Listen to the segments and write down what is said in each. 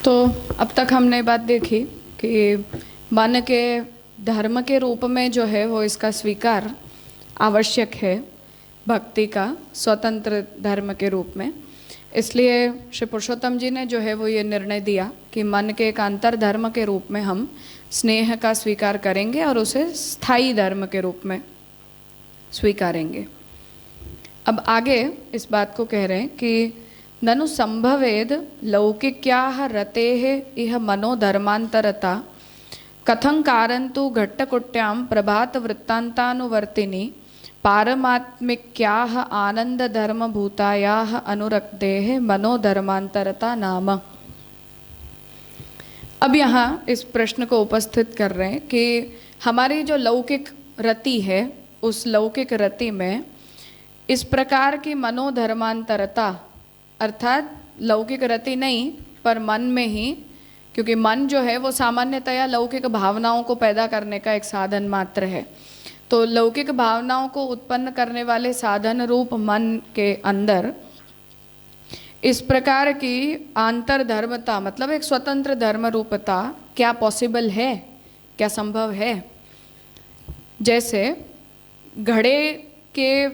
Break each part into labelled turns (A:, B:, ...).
A: तो अब तक हमने बात देखी कि मन के धर्म के रूप में जो है वो इसका स्वीकार आवश्यक है, भक्ति का स्वतंत्र धर्म के रूप में। इसलिए श्री पुरुषोत्तम जी ने जो है वो ये निर्णय दिया कि मन के एक अंतर धर्म के रूप में हम स्नेह का स्वीकार करेंगे और उसे स्थायी धर्म के रूप में स्वीकारेंगे। अब आगे इस बात को कह रहे हैं कि ननु संभवेद लौकिक्याः रतेः इह मनोधर्मांतरता कथं कारन्तु घट्टकुट्यां प्रभात वृत्तान्तानुवर्तिनी पारमात्मिक्याः आनंदधर्मभूतायाः अनुरक्तेः मनोधर्मांतरता नाम। अब यहाँ इस प्रश्न को उपस्थित कर रहे हैं कि हमारी जो लौकिक रति है उस लौकिक रति में इस प्रकार की मनोधर्मांतरता, अर्थात लौकिक रति नहीं पर मन में ही, क्योंकि मन जो है वो सामान्यतया लौकिक भावनाओं को पैदा करने का एक साधन मात्र है। तो लौकिक भावनाओं को उत्पन्न करने वाले साधन रूप मन के अंदर इस प्रकार की आंतर धर्मता, मतलब एक स्वतंत्र धर्म रूपता क्या पॉसिबल है, क्या संभव है। जैसे घड़े के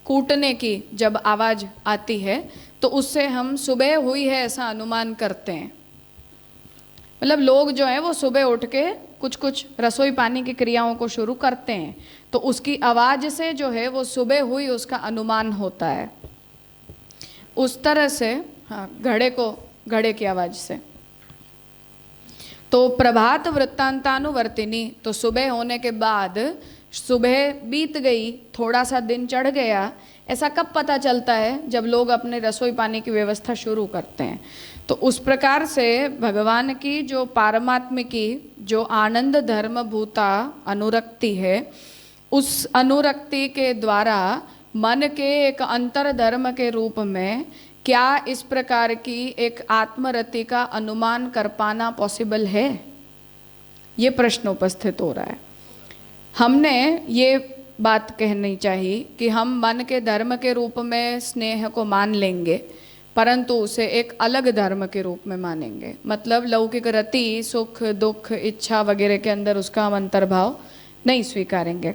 A: कूटने की जब आवाज़ आती है तो उससे हम सुबह हुई है ऐसा अनुमान करते हैं। मतलब लोग जो है वो सुबह उठ के कुछ कुछ रसोई पानी की क्रियाओं को शुरू करते हैं तो उसकी आवाज़ से जो है वो सुबह हुई उसका अनुमान होता है। उस तरह से हाँ, घड़े की आवाज़ से। तो प्रभात वृत्तांतानुवर्तिनी, तो सुबह होने के बाद सुबह बीत गई, थोड़ा सा दिन चढ़ गया, ऐसा कब पता चलता है? जब लोग अपने रसोई पानी की व्यवस्था शुरू करते हैं। तो उस प्रकार से भगवान की जो पारमात्मिकी, जो आनंद धर्म भूता अनुरक्ति है, उस अनुरक्ति के द्वारा मन के एक अंतर धर्म के रूप में क्या इस प्रकार की एक आत्मरति का अनुमान कर पाना पॉसिबल है? ये प्रश्न उपस्थित हो रहा है। हमने ये बात कहनी चाहिए कि हम मन के धर्म के रूप में स्नेह को मान लेंगे, परंतु उसे एक अलग धर्म के रूप में मानेंगे। मतलब लौकिक रति, सुख दुख इच्छा वगैरह के अंदर उसका हम अंतर्भाव नहीं स्वीकारेंगे,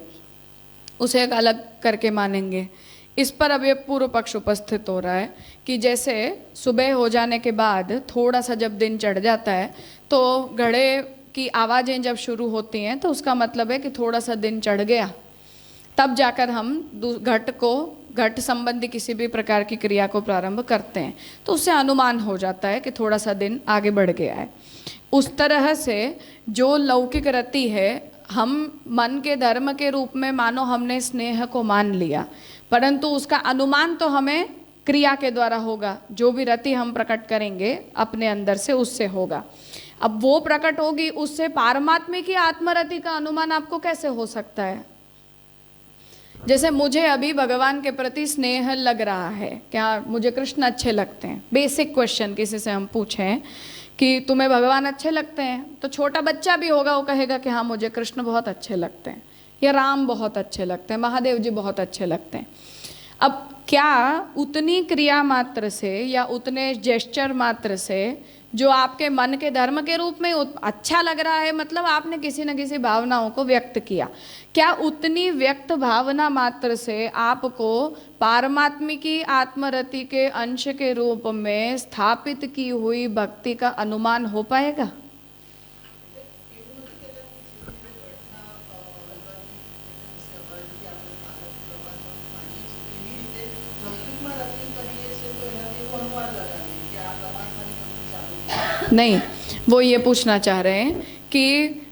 A: उसे एक अलग करके मानेंगे। इस पर अब ये पूर्व पक्ष उपस्थित हो रहा है कि जैसे सुबह हो जाने के बाद थोड़ा सा जब दिन चढ़ जाता है तो घड़े की आवाज़ें जब शुरू होती हैं तो उसका मतलब है कि थोड़ा सा दिन चढ़ गया, तब जाकर हम घट संबंधी किसी भी प्रकार की क्रिया को प्रारंभ करते हैं तो उससे अनुमान हो जाता है कि थोड़ा सा दिन आगे बढ़ गया है। उस तरह से जो लौकिक रति है, हम मन के धर्म के रूप में मानो हमने स्नेह को मान लिया, परंतु उसका अनुमान तो हमें क्रिया के द्वारा होगा। जो भी रति हम प्रकट करेंगे अपने अंदर से उससे होगा। अब वो प्रकट होगी, उससे पारमात्म्य की आत्मरति का अनुमान आपको कैसे हो सकता है? जैसे मुझे अभी भगवान के प्रति स्नेह लग रहा है, क्या मुझे कृष्ण अच्छे लगते हैं? बेसिक क्वेश्चन किसी से हम पूछें कि तुम्हें भगवान अच्छे लगते हैं, तो छोटा बच्चा भी होगा वो कहेगा कि हाँ मुझे कृष्ण बहुत अच्छे लगते हैं, या राम बहुत अच्छे लगते हैं, महादेव जी बहुत अच्छे लगते हैं। अब क्या उतनी क्रिया मात्र से या उतने जेस्चर मात्र से जो आपके मन के धर्म के रूप में अच्छा लग रहा है, मतलब आपने किसी न किसी भावनाओं को व्यक्त किया, क्या उतनी व्यक्त भावना मात्र से आपको पारमात्मिकी आत्मरति के अंश के रूप में स्थापित की हुई भक्ति का अनुमान हो पाएगा? नहीं, वो ये पूछना चाह रहे हैं कि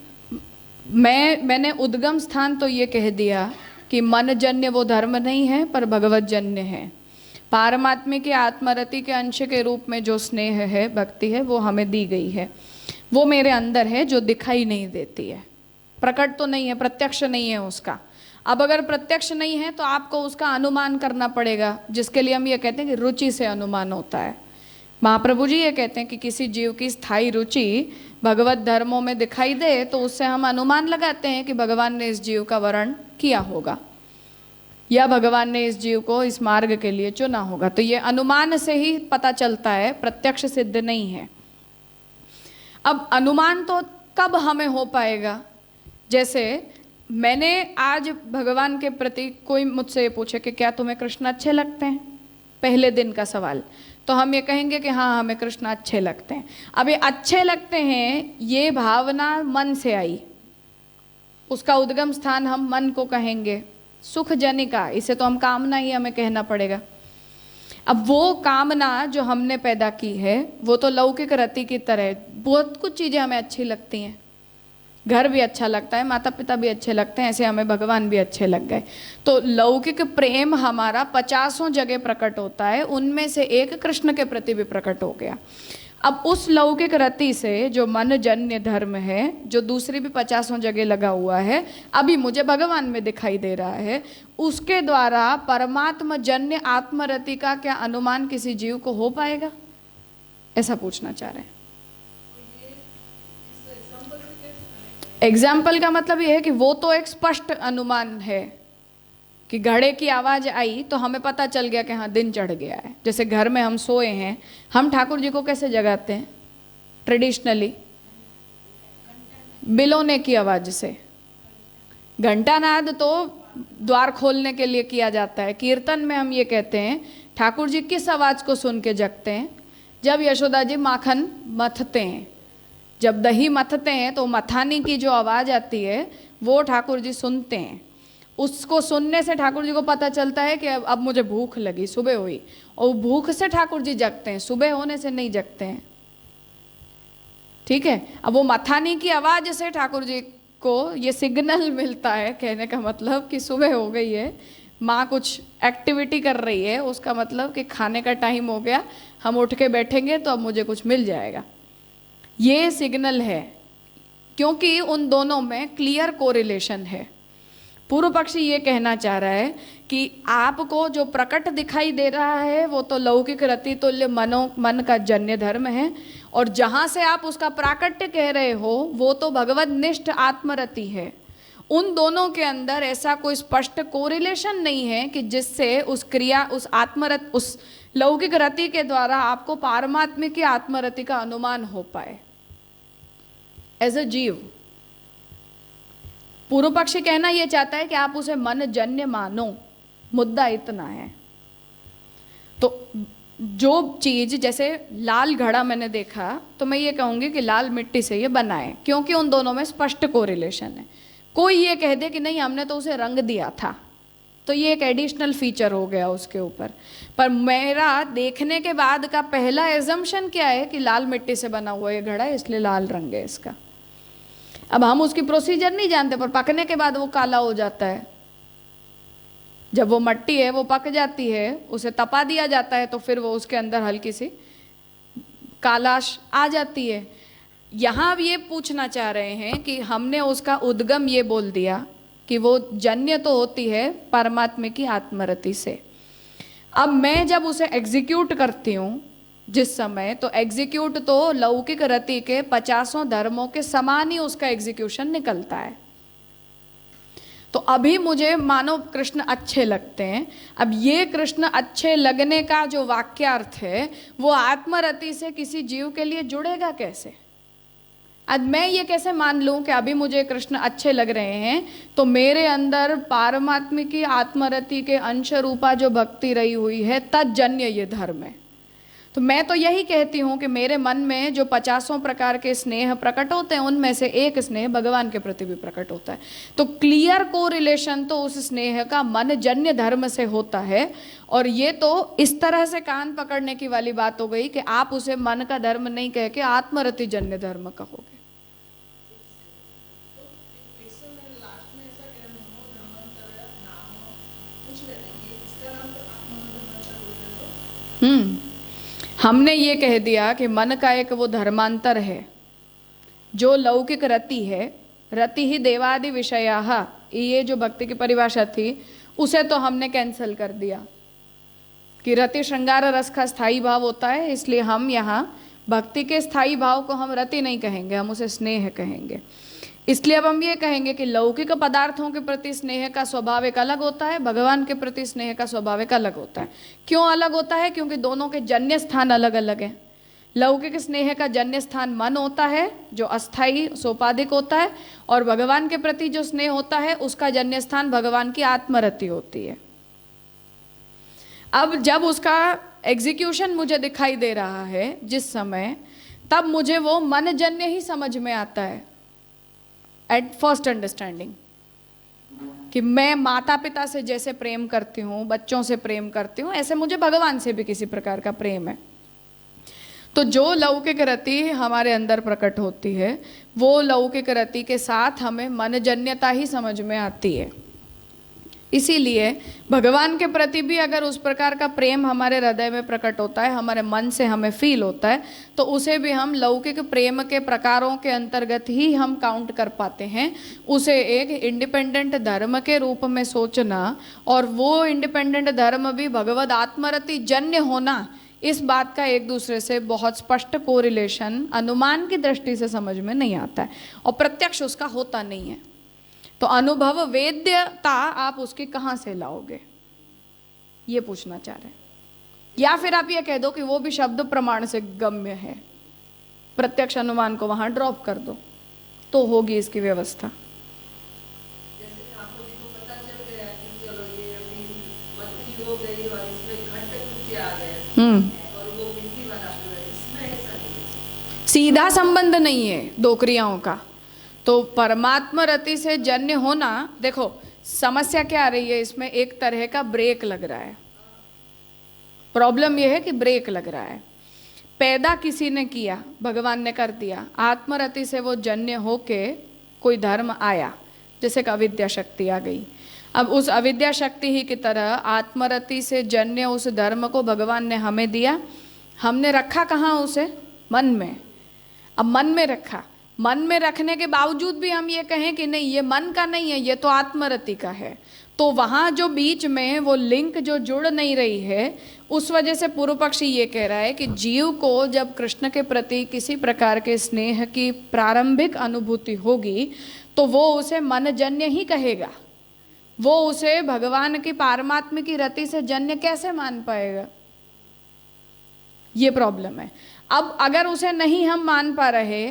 A: मैंने उद्गम स्थान तो ये कह दिया कि मनजन्य वो धर्म नहीं है पर भगवतजन्य है। पारमात्म्य के आत्मरति के अंश के रूप में जो स्नेह है, भक्ति है, वो हमें दी गई है, वो मेरे अंदर है, जो दिखाई नहीं देती है, प्रकट तो नहीं है, प्रत्यक्ष नहीं है उसका। अब अगर प्रत्यक्ष नहीं है तो आपको उसका अनुमान करना पड़ेगा, जिसके लिए हम ये कहते हैं कि रुचि से अनुमान होता है। महाप्रभु जी ये कहते हैं कि किसी जीव की स्थायी रुचि भगवत धर्मों में दिखाई दे तो उससे हम अनुमान लगाते हैं कि भगवान ने इस जीव का वर्ण किया होगा या भगवान ने इस जीव को इस मार्ग के लिए चुना होगा। तो ये अनुमान से ही पता चलता है, प्रत्यक्ष सिद्ध नहीं है। अब अनुमान तो कब हमें हो पाएगा? जैसे मैंने आज भगवान के प्रति, कोई मुझसे ये पूछे कि क्या तुम्हें कृष्ण अच्छे लगते हैं, पहले दिन का सवाल, तो हम ये कहेंगे कि हाँ हमें कृष्ण अच्छे लगते हैं। अब ये अच्छे लगते हैं, ये भावना मन से आई, उसका उद्गम स्थान हम मन को कहेंगे सुख जनिका, इसे तो हम कामना ही हमें कहना पड़ेगा। अब वो कामना जो हमने पैदा की है वो तो लौकिक रति की तरह, बहुत कुछ चीज़ें हमें अच्छी लगती हैं, घर भी अच्छा लगता है, माता पिता भी अच्छे लगते हैं, ऐसे हमें भगवान भी अच्छे लग गए। तो लौकिक प्रेम हमारा 50 जगह प्रकट होता है, उनमें से एक कृष्ण के प्रति भी प्रकट हो गया। अब उस लौकिक रति से जो मन जन्य धर्म है, जो दूसरी भी 50 जगह लगा हुआ है, अभी मुझे भगवान में दिखाई दे रहा है, उसके द्वारा परमात्मा जन्य आत्मरति का क्या अनुमान किसी जीव को हो पाएगा? ऐसा पूछना चाह रहे हैं। एग्जाम्पल का मतलब ये है कि वो तो एक स्पष्ट अनुमान है कि घड़े की आवाज आई तो हमें पता चल गया कि हाँ दिन चढ़ गया है। जैसे घर में हम सोए हैं, हम ठाकुर जी को कैसे जगाते हैं ट्रेडिशनली? बिलोने की आवाज से। घंटानाद तो द्वार खोलने के लिए किया जाता है। कीर्तन में हम ये कहते हैं ठाकुर जी किस आवाज को सुन के जगते हैं? जब यशोदा जी माखन मथते हैं, जब दही मथते हैं तो मथानी की जो आवाज़ आती है वो ठाकुर जी सुनते हैं। उसको सुनने से ठाकुर जी को पता चलता है कि अब मुझे भूख लगी, सुबह हुई, और भूख से ठाकुर जी जगते हैं, सुबह होने से नहीं जगते हैं। ठीक है, अब वो मथानी की आवाज़ से ठाकुर जी को ये सिग्नल मिलता है, कहने का मतलब कि सुबह हो गई है, माँ कुछ एक्टिविटी कर रही है, उसका मतलब कि खाने का टाइम हो गया, हम उठ के बैठेंगे तो अब मुझे कुछ मिल जाएगा। ये सिग्नल है, क्योंकि उन दोनों में क्लियर कोरिलेशन है। पूर्व पक्षी ये कहना चाह रहा है कि आपको जो प्रकट दिखाई दे रहा है वो तो लौकिक रति तुल्य मन का जन्य धर्म है, और जहाँ से आप उसका प्राकट्य कह रहे हो वो तो भगवदनिष्ठ आत्मरति है। उन दोनों के अंदर ऐसा कोई स्पष्ट कोरिलेशन नहीं है कि जिससे उस क्रिया, उस लौकिक रति के द्वारा आपको पारमात्मिक की आत्मरति का अनुमान हो पाए एज अ जीव। पूर्व पक्षी कहना यह चाहता है कि आप उसे मन जन्य मानो, मुद्दा इतना है। तो जो चीज, जैसे लाल घड़ा मैंने देखा तो मैं ये कहूंगी कि लाल मिट्टी से ये बना है, क्योंकि उन दोनों में स्पष्ट कोरिलेशन है। कोई ये कह दे कि नहीं हमने तो उसे रंग दिया था, तो ये एक एडिशनल फीचर हो गया उसके ऊपर। पर मेरा देखने के बाद का पहला एजम्पशन क्या है कि लाल मिट्टी से बना हुआ ये घड़ा है, इसलिए लाल रंग है इसका। अब हम उसकी प्रोसीजर नहीं जानते, पर पकने के बाद वो काला हो जाता है। जब वो मट्टी है वो पक जाती है, उसे तपा दिया जाता है, तो फिर वो उसके अंदर हल्की सी कालाश आ जाती है। यहाँ अब ये पूछना चाह रहे हैं कि हमने उसका उद्गम ये बोल दिया कि वो जन्य तो होती है परमात्मा की आत्मरति से। अब मैं जब उसे एग्जीक्यूट करती हूँ जिस समय, तो एग्जीक्यूट तो लौकिक रति के 50 धर्मों के समान ही उसका एग्जीक्यूशन निकलता है। तो अभी मुझे मानो कृष्ण अच्छे लगते हैं। अब ये कृष्ण अच्छे लगने का जो वाक्यार्थ है वो आत्मरति से किसी जीव के लिए जुड़ेगा कैसे? आज मैं ये कैसे मान लूं कि अभी मुझे कृष्ण अच्छे लग रहे हैं तो मेरे अंदर पारमात्मा की आत्मरति के अंश रूपा जो भक्ति रही हुई है तज्जन्य ये धर्म है। तो मैं तो यही कहती हूँ कि मेरे मन में जो 50 प्रकार के स्नेह प्रकट होते हैं उनमें से एक स्नेह भगवान के प्रति भी प्रकट होता है। तो क्लियर कोरिलेशन तो उस स्नेह का मन जन्य धर्म से होता है। और ये तो इस तरह से कान पकड़ने की वाली बात हो गई कि आप उसे मन का धर्म नहीं कह के आत्मरति जन्य धर्म कहोगे। हमने ये कह दिया कि मन का एक वो धर्मांतर है जो लौकिक रति है, रति ही देवादि विषयाः, ये जो भक्ति की परिभाषा थी उसे तो हमने कैंसिल कर दिया कि रति श्रृंगार रस का स्थायी भाव होता है, इसलिए हम यहाँ भक्ति के स्थायी भाव को हम रति नहीं कहेंगे, हम उसे स्नेह कहेंगे। इसलिए अब हम ये कहेंगे कि लौकिक पदार्थों के प्रति स्नेह का स्वभाव एक अलग होता है, भगवान के प्रति स्नेह का स्वभाव एक अलग होता है। क्यों अलग होता है? क्योंकि दोनों के जन्य स्थान अलग अलग हैं। लौकिक स्नेह का जन्य स्थान मन होता है जो अस्थाई सोपाधिक होता है, और भगवान के प्रति जो स्नेह होता है उसका जन्य स्थान भगवान की आत्मरति होती है। अब जब उसका एग्जीक्यूशन मुझे दिखाई दे रहा है जिस समय, तब मुझे वो मन जन्य ही समझ में आता है एट फर्स्ट अंडरस्टैंडिंग, कि मैं माता पिता से जैसे प्रेम करती हूँ, बच्चों से प्रेम करती हूँ, ऐसे मुझे भगवान से भी किसी प्रकार का प्रेम है। तो जो लौकिक रति हमारे अंदर प्रकट होती है, वो लौकिक रति के साथ हमें मनजन्यता ही समझ में आती है। इसीलिए भगवान के प्रति भी अगर उस प्रकार का प्रेम हमारे हृदय में प्रकट होता है, हमारे मन से हमें फील होता है, तो उसे भी हम लौकिक प्रेम के प्रकारों के अंतर्गत ही हम काउंट कर पाते हैं। उसे एक इंडिपेंडेंट धर्म के रूप में सोचना, और वो इंडिपेंडेंट धर्म भी भगवद आत्मरति जन्य होना, इस बात का एक दूसरे से बहुत स्पष्ट कोरिलेशन अनुमान की दृष्टि से समझ में नहीं आता है, और प्रत्यक्ष उसका होता नहीं है। तो अनुभव वेद्यता आप उसकी कहाँ से लाओगे, ये पूछना चाह रहे हैं। या फिर आप ये कह दो कि वो भी शब्द प्रमाण से गम्य है, प्रत्यक्ष अनुमान को वहां ड्रॉप कर दो, तो होगी इसकी व्यवस्था।
B: जैसे आपको देखो पता चल गया कि चलो ये अभी पतली हो गई और इसमें घट कुछ आ गया और वो मिट्टी वाला कलर, इसमें ऐसा नहीं,
A: सीधा संबंध नहीं है दो क्रियाओं का। तो परमात्मा रति से जन्य होना, देखो समस्या क्या आ रही है इसमें, एक तरह का ब्रेक लग रहा है। प्रॉब्लम यह है कि ब्रेक लग रहा है। पैदा किसी ने किया, भगवान ने कर दिया, आत्मरति से वो जन्य होके कोई धर्म आया, जैसे कि अविद्या शक्ति आ गई। अब उस अविद्या शक्ति ही की तरह आत्मरति से जन्य उस धर्म को भगवान ने हमें दिया। हमने रखा कहाँ उसे? मन में। अब मन में रखा, मन में रखने के बावजूद भी हम ये कहें कि नहीं ये मन का नहीं है, ये तो आत्मरति का है, तो वहाँ जो बीच में वो लिंक जो जुड़ नहीं रही है, उस वजह से पूर्व पक्षी ये कह रहा है कि जीव को जब कृष्ण के प्रति किसी प्रकार के स्नेह की प्रारंभिक अनुभूति होगी तो वो उसे मनजन्य ही कहेगा, वो उसे भगवान की पारमात्म की रति से जन्य कैसे मान पाएगा? ये प्रॉब्लम है। अब अगर उसे नहीं हम मान पा रहे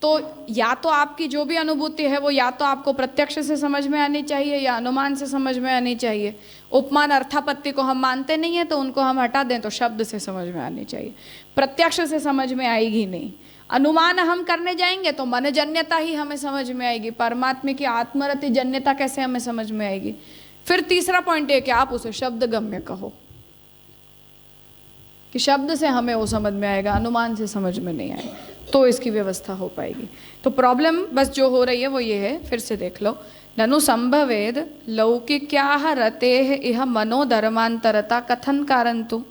A: तो या तो आपकी जो भी अनुभूति है वो या तो आपको प्रत्यक्ष से समझ में आनी चाहिए या अनुमान से समझ में आनी चाहिए। उपमान अर्थापत्ति को हम मानते नहीं है तो उनको हम हटा दें तो शब्द से समझ में आनी चाहिए, प्रत्यक्ष से समझ में आएगी नहीं। अनुमान हम करने जाएंगे तो मनजन्यता ही हमें समझ में आएगी, परमात्मा की आत्मरति जन्यता कैसे हमें समझ में आएगी? फिर तीसरा पॉइंट है कि आप उसे शब्द गम्य कहो, कि शब्द से हमें वो समझ में आएगा, अनुमान से समझ में नहीं आएगा, तो इसकी व्यवस्था हो पाएगी। तो प्रॉब्लम बस जो हो रही है वो ये है, फिर से देख लो, ननु संभवेद लौकिक्याः रतेः इह मनोधर्मांतरता कथन कारन्तु।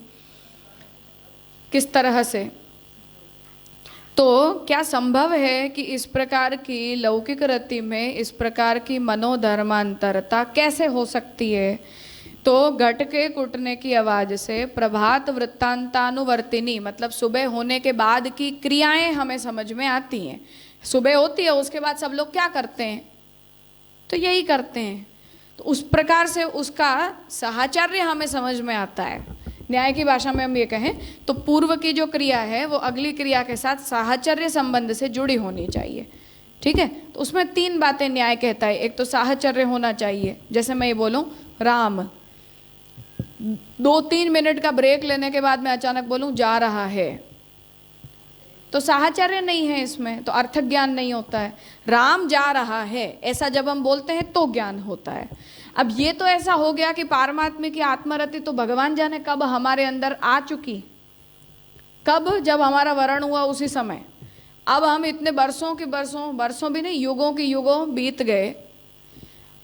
A: किस तरह से? तो क्या संभव है कि इस प्रकार की लौकिक रति में इस प्रकार की मनोधर्मांतरता कैसे हो सकती है? तो घट के कुटने की आवाज से प्रभात वृत्तांतानुवर्तिनी, मतलब सुबह होने के बाद की क्रियाएं हमें समझ में आती हैं। सुबह होती है, उसके बाद सब लोग क्या करते हैं? तो यही करते हैं। तो उस प्रकार से उसका साहचर्य हमें समझ में आता है। न्याय की भाषा में हम ये कहें तो पूर्व की जो क्रिया है वो अगली क्रिया के साथ साहचर्य संबंध से जुड़ी होनी चाहिए। ठीक है, तो उसमें तीन बातें न्याय कहता है। एक तो साहचर्य होना चाहिए, जैसे मैं ये बोलूं राम, 2-3 मिनट का ब्रेक लेने के बाद मैं अचानक बोलूं जा रहा है, तो साहचर्य नहीं है इसमें, तो अर्थ ज्ञान नहीं होता है। राम जा रहा है ऐसा जब हम बोलते हैं तो ज्ञान होता है। अब ये तो ऐसा हो गया कि पारमात्मा की आत्मरति तो भगवान जाने कब हमारे अंदर आ चुकी, कब? जब हमारा वर्ण हुआ उसी समय। अब हम इतने वर्षों के वर्षों भी नहीं, युगों की युगों बीत गए,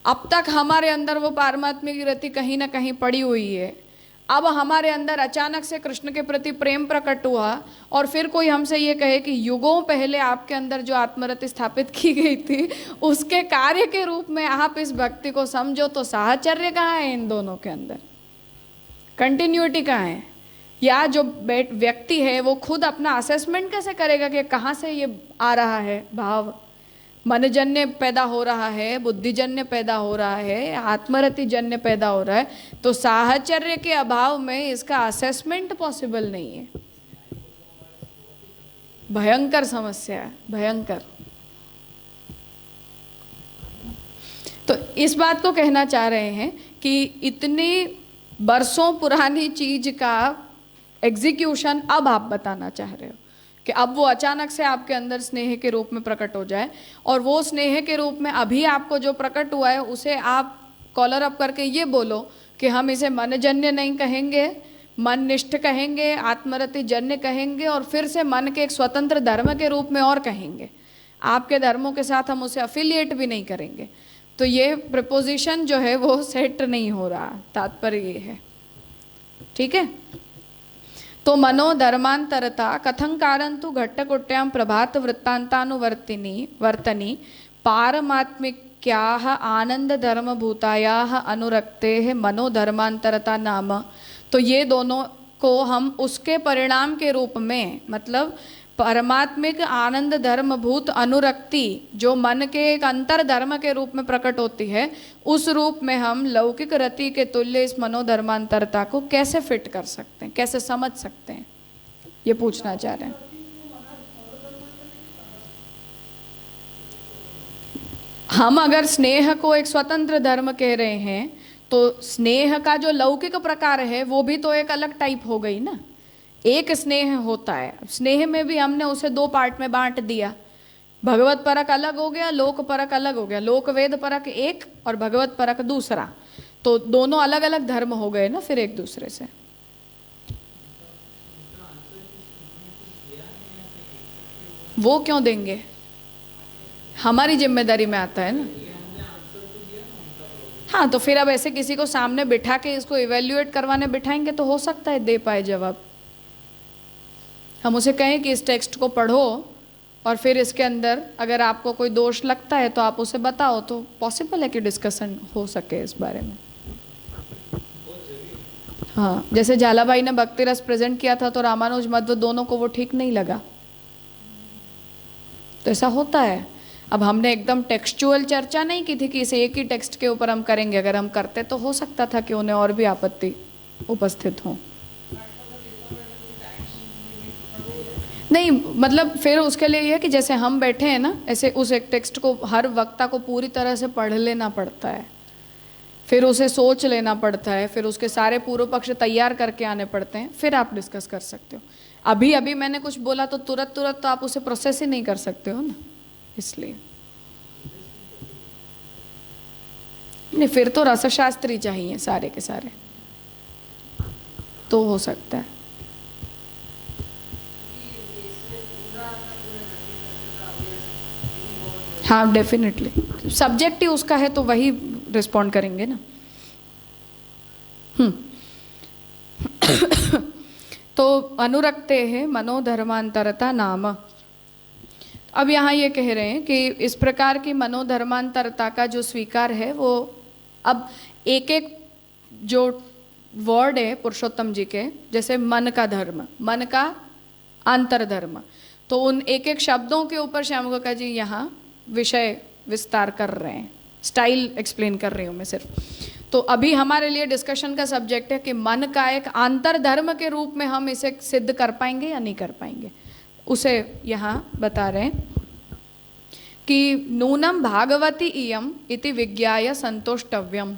A: अब तक हमारे अंदर वो पारमात्मा की रति कहीं ना कहीं पड़ी हुई है। अब हमारे अंदर अचानक से कृष्ण के प्रति प्रेम प्रकट हुआ और फिर कोई हमसे ये कहे कि युगों पहले आपके अंदर जो आत्मरति स्थापित की गई थी उसके कार्य के रूप में आप इस भक्ति को समझो, तो साहचर्य कहाँ है इन दोनों के अंदर? कंटिन्यूटी कहाँ है? या जो व्यक्ति है वो खुद अपना असेसमेंट कैसे करेगा कि कहाँ से ये आ रहा है भाव? मनजन्य पैदा हो रहा है, बुद्धिजन्य पैदा हो रहा है, आत्मरति जन्य पैदा हो रहा है, तो साहचर्य के अभाव में इसका असेसमेंट पॉसिबल नहीं है। भयंकर समस्या है, भयंकर। तो इस बात को कहना चाह रहे हैं कि इतनी बरसों पुरानी चीज का एग्जीक्यूशन अब आप बताना चाह रहे हो कि अब वो अचानक से आपके अंदर स्नेह के रूप में प्रकट हो जाए, और वो स्नेह के रूप में अभी आपको जो प्रकट हुआ है उसे आप कॉलर अप करके ये बोलो कि हम इसे मनजन्य नहीं कहेंगे, मननिष्ठ कहेंगे, आत्मरति जन्य कहेंगे, और फिर से मन के एक स्वतंत्र धर्म के रूप में और कहेंगे। आपके धर्मों के साथ हम उसे अफिलिएट भी नहीं करेंगे। तो ये प्रपोजिशन जो है वो सेट नहीं हो रहा, तात्पर्य ये है। ठीक है। तो मनोधर्मांतरता कथं कारंतु घट्टकुट्यां प्रभात वृत्तांतानुवर्तिनी वर्तनी पारमात्मिक्याः आनंद धर्म भूतायाः अनुरक्तेः मनोधर्मांतरता नाम। तो ये दोनों को हम उसके परिणाम के रूप में, मतलब परमात्मिक आनंद धर्म भूत अनुरक्ति जो मन के एक अंतर धर्म के रूप में प्रकट होती है, उस रूप में हम लौकिक रति के तुल्य इस मनोधर्मांतरता को कैसे फिट कर सकते हैं, कैसे समझ सकते हैं, ये पूछना चाह रहे हैं। हम अगर स्नेह को एक स्वतंत्र धर्म कह रहे हैं तो स्नेह का जो लौकिक प्रकार है वो भी तो एक अलग टाइप हो गई ना। एक स्नेह होता है, स्नेह में भी हमने उसे दो पार्ट में बांट दिया। भगवत परक अलग हो गया, लोक परक अलग हो गया। लोक वेद परक एक और भगवत परक दूसरा, तो दोनों अलग अलग धर्म हो गए ना फिर एक दूसरे से। वो क्यों देंगे, हमारी जिम्मेदारी में आता है ना। हाँ, तो फिर अब ऐसे किसी को सामने बिठा के इसको इवेल्युएट करवाने बिठाएंगे तो हो सकता है दे पाए जवाब। हम उसे कहें कि इस टेक्स्ट को पढ़ो और फिर इसके अंदर अगर आपको कोई दोष लगता है तो आप उसे बताओ, तो पॉसिबल है कि डिस्कशन हो सके इस बारे में। हाँ, जैसे झालाबाई ने भक्ति रस प्रेजेंट किया था तो रामानुज मध्व दोनों को वो ठीक नहीं लगा, तो ऐसा होता है। अब हमने एकदम टेक्सचुअल चर्चा नहीं की थी कि इसे एक ही टेक्स्ट के ऊपर हम करेंगे, अगर हम करते तो हो सकता था कि उन्हें और भी आपत्ति उपस्थित हो। नहीं, मतलब फिर उसके लिए यह कि जैसे हम बैठे हैं ना, ऐसे उस एक टेक्स्ट को हर वक्ता को पूरी तरह से पढ़ लेना पड़ता है, फिर उसे सोच लेना पड़ता है, फिर उसके सारे पूर्व पक्ष तैयार करके आने पड़ते हैं, फिर आप डिस्कस कर सकते हो। अभी अभी मैंने कुछ बोला तो तुरंत तो आप उसे प्रोसेस ही नहीं कर सकते हो ना, इसलिए नहीं, फिर तो रसशास्त्री चाहिए सारे के सारे, तो हो सकता है। हाँ, डेफिनेटली सब्जेक्ट ही उसका है तो वही रिस्पॉन्ड करेंगे ना। तो अनुरक्ते है मनोधर्मांतरता नाम। अब यहाँ ये कह रहे हैं कि इस प्रकार की मनोधर्मांतरता का जो स्वीकार है वो अब एक एक जो वर्ड है पुरुषोत्तम जी के, जैसे मन का धर्म, मन का अंतर धर्म, तो उन एक एक शब्दों के ऊपर श्यामकाका जी यहाँ विषय विस्तार कर रहे हैं, स्टाइल एक्सप्लेन कर रही हूँ मैं सिर्फ। तो अभी हमारे लिए डिस्कशन का सब्जेक्ट है कि मन का एक अंतर धर्म के रूप में हम इसे सिद्ध कर पाएंगे या नहीं कर पाएंगे, उसे यहाँ बता रहे हैं कि नूनम भागवती इयम इति विज्ञाय संतोष्टव्यम।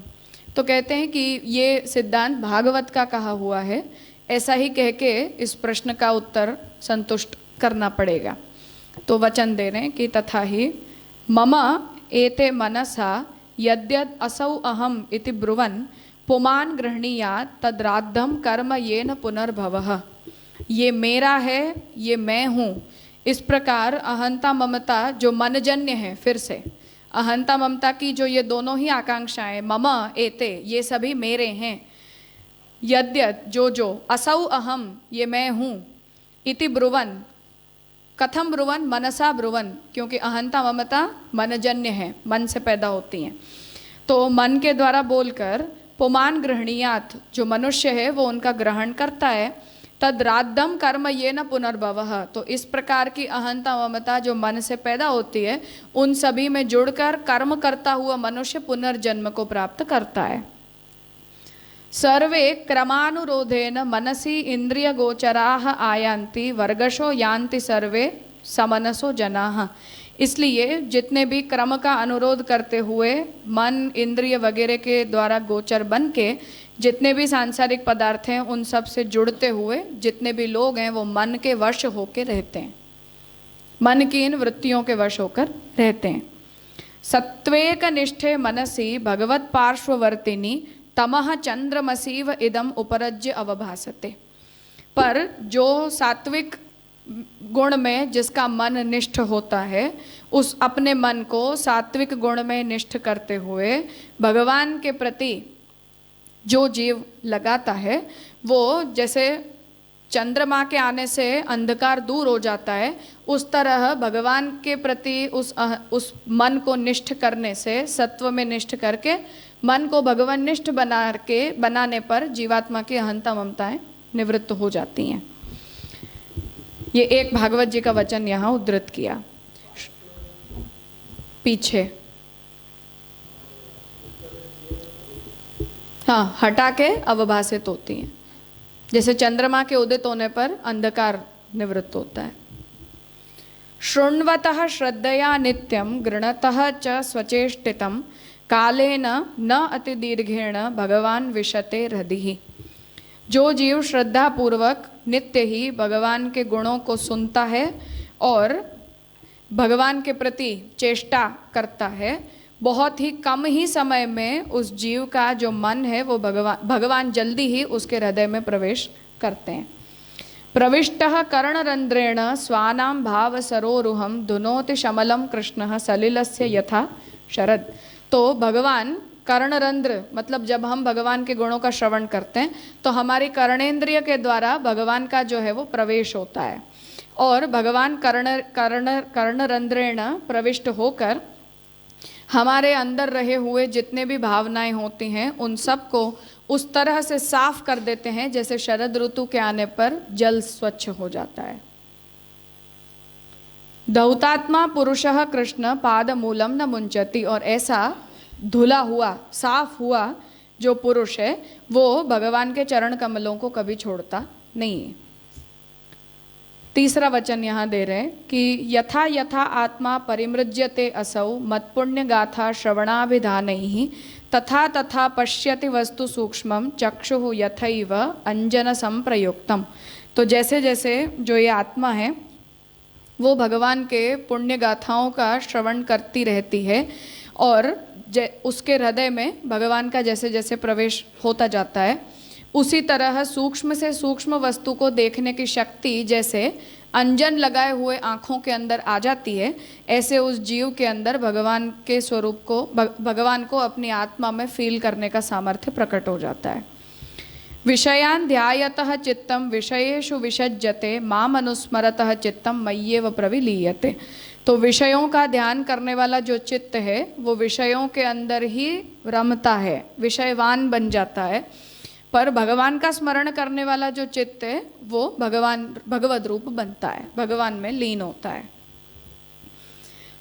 A: तो कहते हैं कि ये सिद्धांत भागवत का कहा हुआ है, ऐसा ही कह के इस प्रश्न का उत्तर संतुष्ट करना पड़ेगा। तो वचन दे रहे हैं कि तथा ही मम एते मनसा यद्यद असौ अहम इति ब्रुवन् पुमान् गृह्णीयात् तद्राद्धं कर्म येन पुनर्भवः। ये मेरा है, ये मैं हूँ, इस प्रकार अहंता ममता जो मनजन्य है, फिर से अहंता ममता की जो ये दोनों ही आकांक्षाएं, मम एते ये सभी मेरे हैं, यद्यद जो असौ अहम ये मैं हूँ, इति ब्रुवन् कथम ब्रुवन, मनसा ब्रुवन, क्योंकि अहंता ममता मनजन्य है, मन से पैदा होती हैं, तो मन के द्वारा बोलकर पुमान गृहणीयात जो मनुष्य है वो उनका ग्रहण करता है, तद्राद्धम कर्म ये न पुनर्भवः। तो इस प्रकार की अहंता ममता जो मन से पैदा होती है उन सभी में जुड़कर कर्म करता हुआ मनुष्य पुनर्जन्म को प्राप्त करता है। सर्वे क्रमानुरोधेन मनसि इंद्रिय गोचराः आयान्ति वर्गशो यान्ति सर्वे समनसो जनाः। इसलिए जितने भी क्रम का अनुरोध करते हुए मन इंद्रिय वगैरह के द्वारा गोचर बन के जितने भी सांसारिक पदार्थ हैं उन सब से जुड़ते हुए जितने भी लोग हैं वो मन के वश होकर रहते हैं, मन की इन वृत्तियों के वश होकर रहते हैं। सत्वेक निष्ठे मनसि भगवत पार्श्ववर्तिनी तमः चंद्रमसीव इदम उपरज्य अवभासते। पर जो सात्विक गुण में जिसका मन निष्ठ होता है, उस अपने मन को सात्विक गुण में निष्ठ करते हुए भगवान के प्रति जो जीव लगाता है, वो जैसे चंद्रमा के आने से अंधकार दूर हो जाता है, उस तरह भगवान के प्रति उस मन को निष्ठ करने से, सत्व में निष्ठ करके मन को भगवान निष्ठ बनाने पर जीवात्मा की अहंता ममताएं निवृत्त हो जाती हैं। ये एक भागवत जी का वचन यहाँ उद्धृत किया पीछे। हाँ, हटा के अवभासित होती हैं, जैसे चंद्रमा के उदित होने पर अंधकार निवृत्त होता है। शृण्वतः श्रद्धया नित्यं गृणतः च स्वचेष्टितं कालेन न अति दीर्घेण भगवान विशते हृदि। जो जीव श्रद्धा पूर्वक नित्य ही भगवान के गुणों को सुनता है और भगवान के प्रति चेष्टा करता है, बहुत ही कम ही समय में उस जीव का जो मन है वो भगवान जल्दी ही उसके हृदय में प्रवेश करते हैं। प्रविष्टः कर्णरंध्रेण स्वानां भाव सरोरुहं धुनोति शमलम कृष्णः सलिलस्य यथा शरद। तो भगवान कर्णरंध्र मतलब जब हम भगवान के गुणों का श्रवण करते हैं तो हमारी कर्णेंद्रिय के द्वारा भगवान का जो है वो प्रवेश होता है, और भगवान कर्णरंध्रेण प्रविष्ट होकर हमारे अंदर रहे हुए जितने भी भावनाएं होती हैं उन सब को उस तरह से साफ कर देते हैं जैसे शरद ऋतु के आने पर जल स्वच्छ हो जाता है। धौतात्मा पुरुषः कृष्ण पाद मूलम न मुंचति। और ऐसा धुला हुआ साफ हुआ जो पुरुष है वो भगवान के चरण कमलों को कभी छोड़ता नहीं है। तीसरा वचन यहाँ दे रहे हैं कि यथा यथा आत्मा परिमृज्यते असौ मत्पुण्य गाथा श्रवणाभिधानैः तथा तथा पश्यति वस्तु सूक्ष्मं चक्षुः यथैव अंजन संप्रयुक्तम। तो जैसे जैसे जो ये आत्मा है वो भगवान के पुण्य गाथाओं का श्रवण करती रहती है और उसके हृदय में भगवान का जैसे जैसे प्रवेश होता जाता है, उसी तरह सूक्ष्म से सूक्ष्म वस्तु को देखने की शक्ति जैसे अंजन लगाए हुए आँखों के अंदर आ जाती है, ऐसे उस जीव के अंदर भगवान के स्वरूप को भगवान को अपनी आत्मा में फील करने का सामर्थ्य प्रकट हो जाता है। विषयान् ध्यायतः चित्तम विषयेषु विषज्यते माम अनुस्मरतः चित्तम मय्येव प्रविलीयते। तो विषयों का ध्यान करने वाला जो चित्त है वो विषयों के अंदर ही रमता है, विषयवान बन जाता है, पर भगवान का स्मरण करने वाला जो चित्त है वो भगवद रूप बनता है, भगवान में लीन होता है।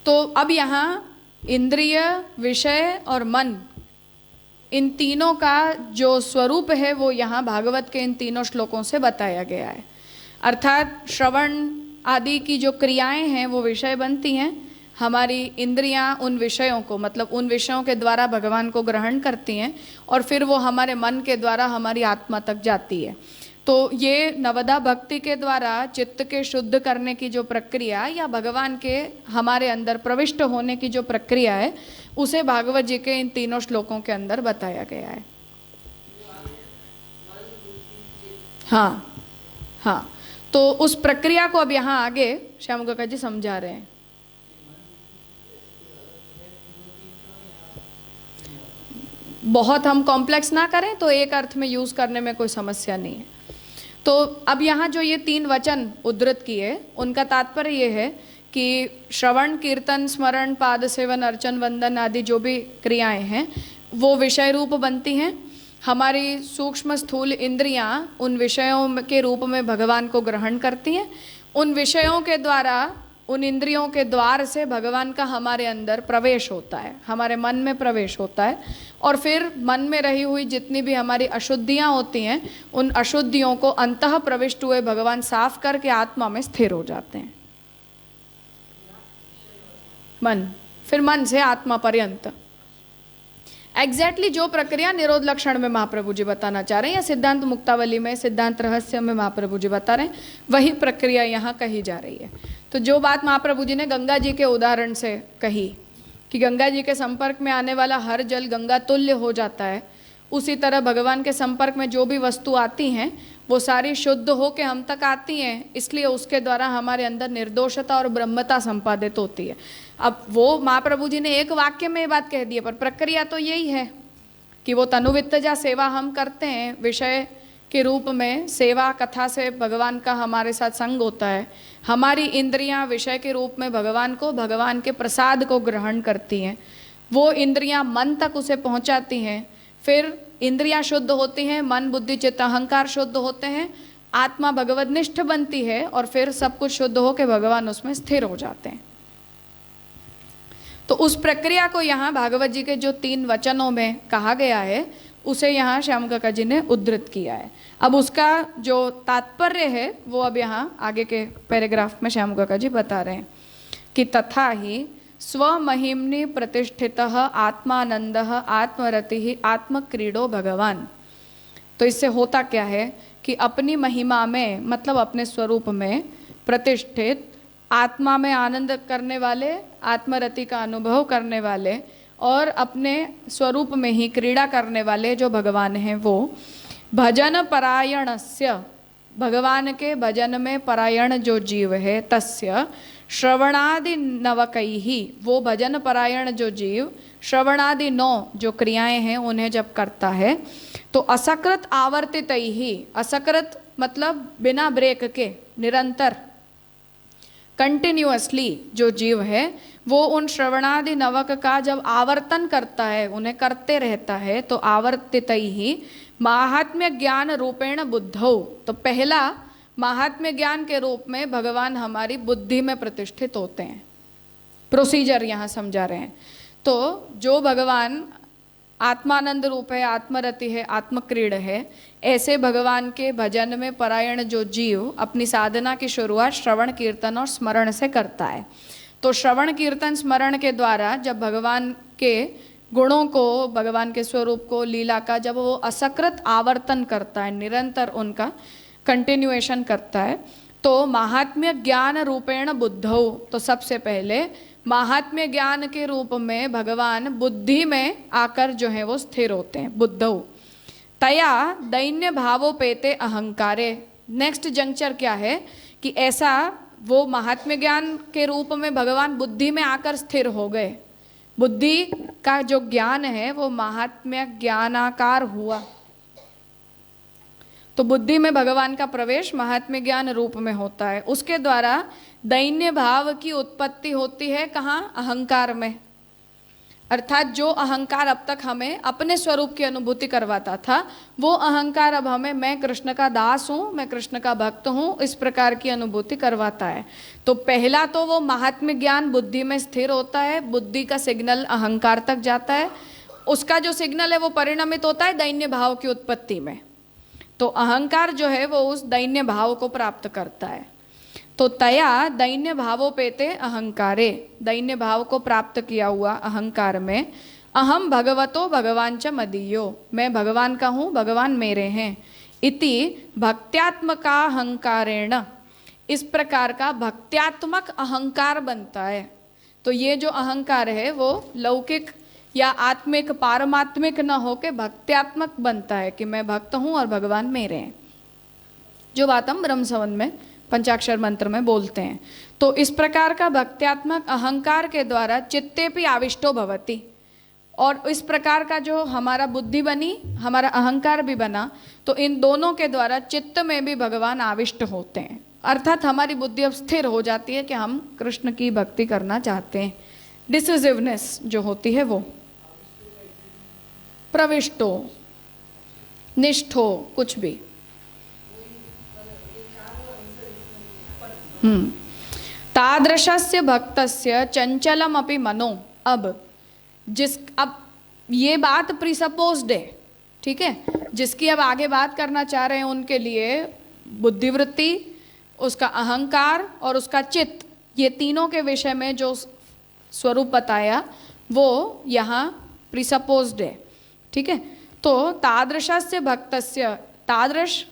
A: तो अब यहाँ इंद्रिय, विषय और मन, इन तीनों का जो स्वरूप है वो यहाँ भागवत के इन तीनों श्लोकों से बताया गया है। अर्थात श्रवण आदि की जो क्रियाएं हैं वो विषय बनती हैं, हमारी इंद्रियां उन विषयों को मतलब उन विषयों के द्वारा भगवान को ग्रहण करती हैं और फिर वो हमारे मन के द्वारा हमारी आत्मा तक जाती है। तो ये नवदा भक्ति के द्वारा चित्त के शुद्ध करने की जो प्रक्रिया या भगवान के हमारे अंदर प्रविष्ट होने की जो प्रक्रिया है उसे भागवत जी के इन तीनों श्लोकों के अंदर बताया गया है। हाँ हाँ, तो उस प्रक्रिया को अब यहाँ आगे श्याम काका जी समझा रहे हैं। बहुत हम कॉम्प्लेक्स ना करें तो एक अर्थ में यूज करने में कोई समस्या नहीं है। तो अब यहाँ जो ये 3 वचन उद्धृत किए उनका तात्पर्य ये है कि श्रवण, कीर्तन, स्मरण, पाद सेवन, अर्चन, वंदन आदि जो भी क्रियाएं हैं वो विषय रूप बनती हैं। हमारी सूक्ष्म स्थूल इंद्रियां उन विषयों के रूप में भगवान को ग्रहण करती हैं। उन विषयों के द्वारा, उन इंद्रियों के द्वार से भगवान का हमारे अंदर प्रवेश होता है, हमारे मन में प्रवेश होता है और फिर मन में रही हुई जितनी भी हमारी अशुद्धियां होती हैं, उन अशुद्धियों को अंतः प्रविष्ट हुए भगवान साफ करके आत्मा में स्थिर हो जाते हैं। मन, फिर मन से आत्मा पर्यंत। एग्जैक्टली जो प्रक्रिया निरोध लक्षण में महाप्रभु जी बताना चाह रहे हैं, या सिद्धांत मुक्तावली में, सिद्धांत रहस्य में महाप्रभु जी बता रहे हैं, वही प्रक्रिया यहाँ कही जा रही है। तो जो बात महाप्रभु जी ने गंगा जी के उदाहरण से कही कि गंगा जी के संपर्क में आने वाला हर जल गंगा तुल्य हो जाता है, उसी तरह भगवान के संपर्क में जो भी वस्तु आती हैं वो सारी शुद्ध हो के हम तक आती हैं, इसलिए उसके द्वारा हमारे अंदर निर्दोषता और ब्रह्मता संपादित होती है। अब वो महाप्रभु जी ने एक वाक्य में ये बात कह दी है, पर प्रक्रिया तो यही है कि वो तनुवित्तजा सेवा हम करते हैं, विषय के रूप में सेवा कथा से भगवान का हमारे साथ संग होता है, हमारी इंद्रियां विषय के रूप में भगवान को, भगवान के प्रसाद को ग्रहण करती हैं, वो इंद्रियां मन तक उसे पहुंचाती हैं, फिर इंद्रियां शुद्ध होती हैं, मन बुद्धि चित्त अहंकार शुद्ध होते हैं, आत्मा भगवदनिष्ठ बनती है और फिर सब कुछ शुद्ध होकर भगवान उसमें स्थिर हो जाते हैं। तो उस प्रक्रिया को यहाँ भागवत जी के जो 3 वचनों में कहा गया है उसे यहाँ श्याम काका जी ने उद्धृत किया है। अब उसका जो तात्पर्य है वो अब यहाँ आगे के पैराग्राफ में श्याम काका जी बता रहे हैं कि तथा ही स्वमहिम्नि प्रतिष्ठितः आत्मानंदः आत्मरतिः आत्मक्रीडो भगवान। तो इससे होता क्या है कि अपनी महिमा में, मतलब अपने स्वरूप में प्रतिष्ठित, आत्मा में आनंद करने वाले, आत्मरति का अनुभव करने वाले और अपने स्वरूप में ही क्रीड़ा करने वाले जो भगवान हैं, वो भजन परायणस्य, भगवान के भजन में परायण जो जीव है, तस्य श्रवणादि नवकैहि, वो भजन परायण जो जीव श्रवणादि 9 जो क्रियाएं हैं उन्हें जब करता है तो असकृत आवर्तित ही, असकृत मतलब बिना ब्रेक के, निरंतर कंटिन्यूअसली जो जीव है वो उन श्रवणादि नवक का जब आवर्तन करता है, उन्हें करते रहता है, तो आवर्तित ही महात्म्य ज्ञान रूपेण बुद्धौ, तो पहला महात्म्य ज्ञान के रूप में भगवान हमारी बुद्धि में प्रतिष्ठित होते हैं। प्रोसीजर यहाँ समझा रहे हैं। तो जो भगवान आत्मानंद रूप है, आत्मरति है, आत्मक्रीड है, ऐसे भगवान के भजन में परायण जो जीव अपनी साधना की शुरुआत श्रवण कीर्तन और स्मरण से करता है। तो श्रवण कीर्तन स्मरण के द्वारा जब भगवान के गुणों को, भगवान के स्वरूप को, लीला का जब वो असकृत आवर्तन करता है, निरंतर उनका कंटिन्यूएशन करता है, तो महात्म्य ज्ञान रूपेण बुद्धौ, तो सबसे पहले महात्म्य ज्ञान के रूप में भगवान बुद्धि में आकर जो है वो स्थिर होते हैं, बुद्धौ। तया दैन्य भावोपेते अहंकारे, नेक्स्ट जंक्चर क्या है कि ऐसा वो महात्म्य ज्ञान के रूप में भगवान बुद्धि में आकर स्थिर हो गए, बुद्धि का जो ज्ञान है वो महात्म्य ज्ञानाकार हुआ, तो बुद्धि में भगवान का प्रवेश महात्म्य ज्ञान रूप में होता है। उसके द्वारा दैन्य भाव की उत्पत्ति होती है कहाँ? अहंकार में। अर्थात जो अहंकार अब तक हमें अपने स्वरूप की अनुभूति करवाता था, वो अहंकार अब हमें मैं कृष्ण का दास हूँ, मैं कृष्ण का भक्त हूँ, इस प्रकार की अनुभूति करवाता है। तो पहला तो वो महात्म्य ज्ञान बुद्धि में स्थिर होता है, बुद्धि का सिग्नल अहंकार तक जाता है, उसका जो सिग्नल है वो परिणमित होता है दैन्य भाव की उत्पत्ति में। तो अहंकार जो है वो उस दैन्य भाव को प्राप्त करता है। तो तया दैन्य भावोपेते अहंकारे, दैन्य भाव को प्राप्त किया हुआ अहंकार में अहम भगवतो भगवान च मदीयो, मैं भगवान का हूँ, भगवान मेरे हैं, इति भक्त्यात्मका अहंकारेण, इस प्रकार का भक्त्यात्मक अहंकार बनता है। तो ये जो अहंकार है वो लौकिक या आत्मिक पारमात्मिक न होके भक्त्यात्मक बनता है कि मैं भक्त हूँ और भगवान मेरे हैं, जो बात हम ब्रह्म संबंध में पंचाक्षर मंत्र में बोलते हैं। तो इस प्रकार का भक्त्यात्मक अहंकार के द्वारा चित्ते भी आविष्टो भवति, और इस प्रकार का जो हमारा बुद्धि बनी, हमारा अहंकार भी बना, तो इन दोनों के द्वारा चित्त में भी भगवान आविष्ट होते हैं। अर्थात हमारी बुद्धि अब स्थिर हो जाती है कि हम कृष्ण की भक्ति करना चाहते हैं। डिसिसिवनेस जो होती है वो प्रविष्टो, निष्ठो, कुछ भी। तादृशस्य भक्तस्य चंचलमपि मनो, अब ये बात प्रीसपोज्ड है, ठीक है। जिसकी अब आगे बात करना चाह रहे हैं उनके लिए बुद्धिवृत्ति, उसका अहंकार और उसका चित्त, ये तीनों के विषय में जो स्वरूप बताया वो यहाँ प्रीसपोज्ड है, ठीक है। तो तादृशस्य भक्तस्य, तादृश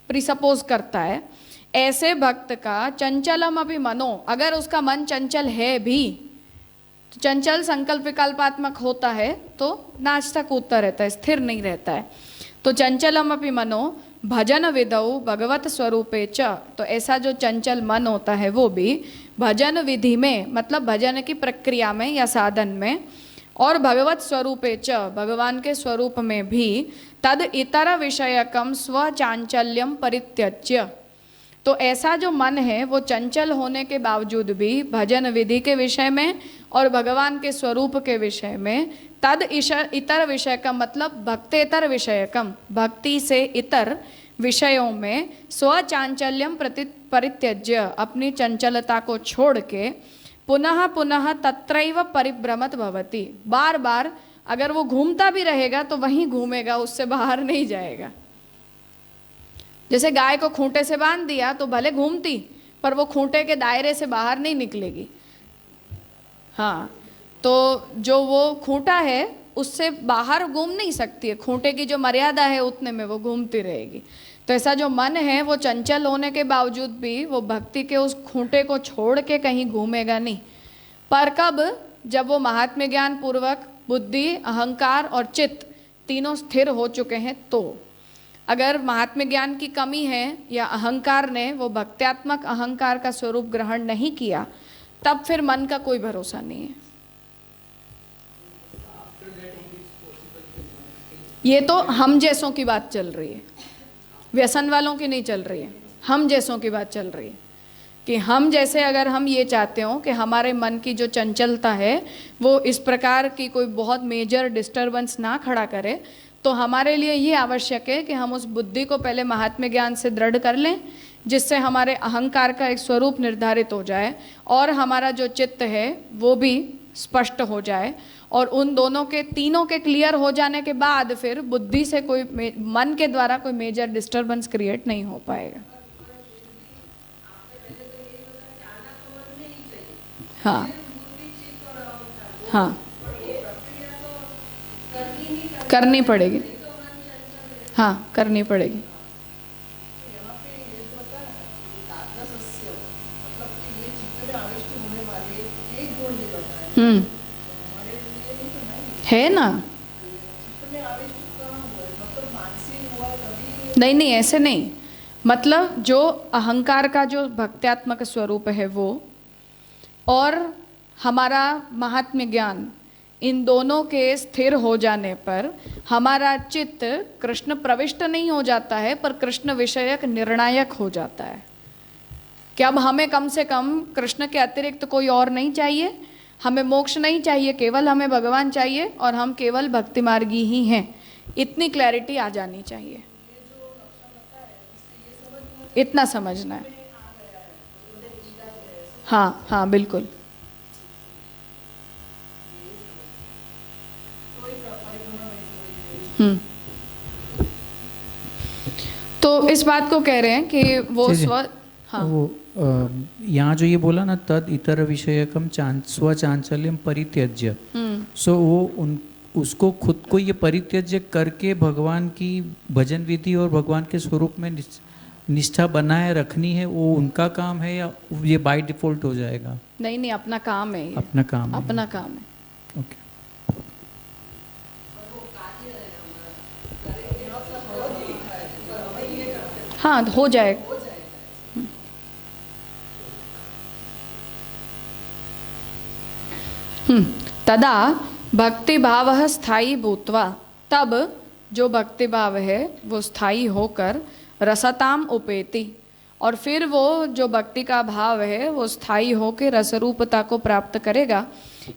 A: प्रीसपोज करता है ऐसे भक्त का चंचलम अभी मनो, अगर उसका मन चंचल है भी, तो चंचल संकल्प विकल्पात्मक होता है तो नाचता कूदता रहता है, स्थिर नहीं रहता है। तो चंचलम अपि मनो भजन विधौ भगवत स्वरूपे च, तो ऐसा जो चंचल मन होता है वो भी भजन विधि में, मतलब भजन की प्रक्रिया में या साधन में, और भगवत स्वरूपे च, भगवान के स्वरूप में भी, तद इतर विषयकम स्वचांचल्यम परित्यज्य, तो ऐसा जो मन है वो चंचल होने के बावजूद भी भजन विधि के विषय में और भगवान के स्वरूप के विषय में, तद इतर विषय का मतलब भक्तेतर विषयकम, भक्ति से इतर विषयों में स्वचांचल्यम परित्यज्य, अपनी चंचलता को छोड़ के पुनः पुनः तत्रैव परिभ्रमत भवति, बार बार अगर वो घूमता भी रहेगा तो वहीं घूमेगा, उससे बाहर नहीं जाएगा। जैसे गाय को खूंटे से बांध दिया तो भले घूमती, पर वो खूंटे के दायरे से बाहर नहीं निकलेगी। हाँ, तो जो वो खूंटा है उससे बाहर घूम नहीं सकती है, खूंटे की जो मर्यादा है उतने में वो घूमती रहेगी। तो ऐसा जो मन है वो चंचल होने के बावजूद भी वो भक्ति के उस खूंटे को छोड़ के कहीं घूमेगा नहीं। पर कब? जब वो महात्म्य ज्ञान पूर्वक बुद्धि, अहंकार और चित्त तीनों स्थिर हो चुके हैं। तो अगर महात्म्य ज्ञान की कमी है या अहंकार ने वो भक्त्यात्मक अहंकार का स्वरूप ग्रहण नहीं किया, तब फिर मन का कोई भरोसा नहीं है। ये तो हम जैसों की बात चल रही है, व्यसन वालों की नहीं चल रही है, हम जैसों की बात चल रही है। कि हम जैसे अगर हम ये चाहते हो कि हमारे मन की जो चंचलता है वो इस प्रकार की कोई बहुत मेजर डिस्टर्बेंस ना खड़ा करे, तो हमारे लिए ये आवश्यक है कि हम उस बुद्धि को पहले महात्म्य ज्ञान से दृढ़ कर लें, जिससे हमारे अहंकार का एक स्वरूप निर्धारित हो जाए और हमारा जो चित्त है वो भी स्पष्ट हो जाए। और उन दोनों के, तीनों के क्लियर हो जाने के बाद फिर बुद्धि से कोई, मन के द्वारा कोई मेजर डिस्टर्बेंस क्रिएट नहीं हो पाएगा। हाँ हाँ, करनी पड़ेगी, हाँ करनी पड़ेगी। है ना, नहीं नहीं ऐसे नहीं, मतलब जो अहंकार का जो भक्त्यात्मक स्वरूप है वो और हमारा महात्म्य ज्ञान, इन दोनों के स्थिर हो जाने पर हमारा चित्त कृष्ण प्रविष्ट नहीं हो जाता है, पर कृष्ण विषयक निर्णायक हो जाता है कि अब हमें कम से कम कृष्ण के अतिरिक्त कोई और नहीं चाहिए, हमें मोक्ष नहीं चाहिए, केवल हमें भगवान चाहिए और हम केवल भक्ति मार्गी ही हैं। इतनी क्लैरिटी आ जानी चाहिए, इतना समझना है। हाँ हाँ बिल्कुल। तो इस बात को कह रहे हैं कि वो हाँ,
C: वो यहाँ जो ये बोला ना, तद इतर विषयकम स्वचांचल्यम परित्यज्य, सो वो उसको खुद को ये परित्यज्य करके भगवान की भजन विधि और भगवान के स्वरूप में निष्ठा बनाए रखनी है, वो उनका काम है या ये बाय डिफॉल्ट हो जाएगा?
A: नहीं नहीं, अपना काम है,
C: अपना काम है,
A: अपना काम है।
C: ओके।
A: हाँ हो जाएगा। तदा भक्ति भाव स्थायी भूत्वा, तब जो भक्ति भाव है वो स्थायी होकर रसताम उपेति, और फिर वो जो भक्ति का भाव है वो स्थायी होकर रसरूपता को प्राप्त करेगा।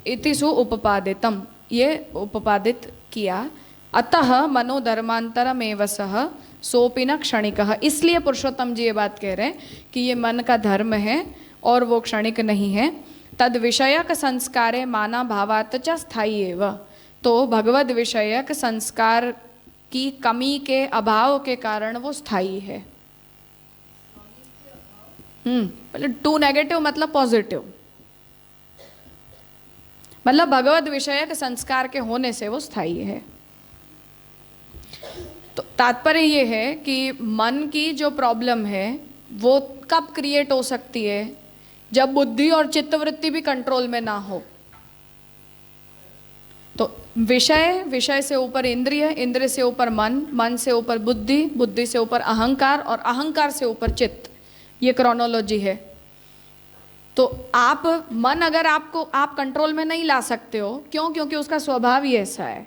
A: इति सु उपपादितम, ये उपपादित किया। अतः मनोधर्मांतरमेव सह सोपि न क्षणिकः, इसलिए पुरुषोत्तम जी ये बात कह रहे हैं कि ये मन का धर्म है और वो क्षणिक नहीं है। तद विषयक संस्कारे माना भावात च स्थायी एव, तो भगवद विषयक संस्कार की कमी के अभाव के कारण वो स्थायी है। टू नेगेटिव मतलब पॉजिटिव, मतलब भगवद विषयक संस्कार के होने से वो स्थायी है। तो तात्पर्य ये है कि मन की जो प्रॉब्लम है वो कब क्रिएट हो सकती है, जब बुद्धि और चित्तवृत्ति भी कंट्रोल में ना हो। तो विषय, विषय से ऊपर इंद्रिय, इंद्रिय से ऊपर मन, मन से ऊपर बुद्धि, बुद्धि से ऊपर अहंकार और अहंकार से ऊपर चित्त, ये क्रोनोलॉजी है। तो आप मन अगर आप कंट्रोल में नहीं ला सकते हो, क्यों? क्योंकि उसका स्वभाव ही ऐसा है।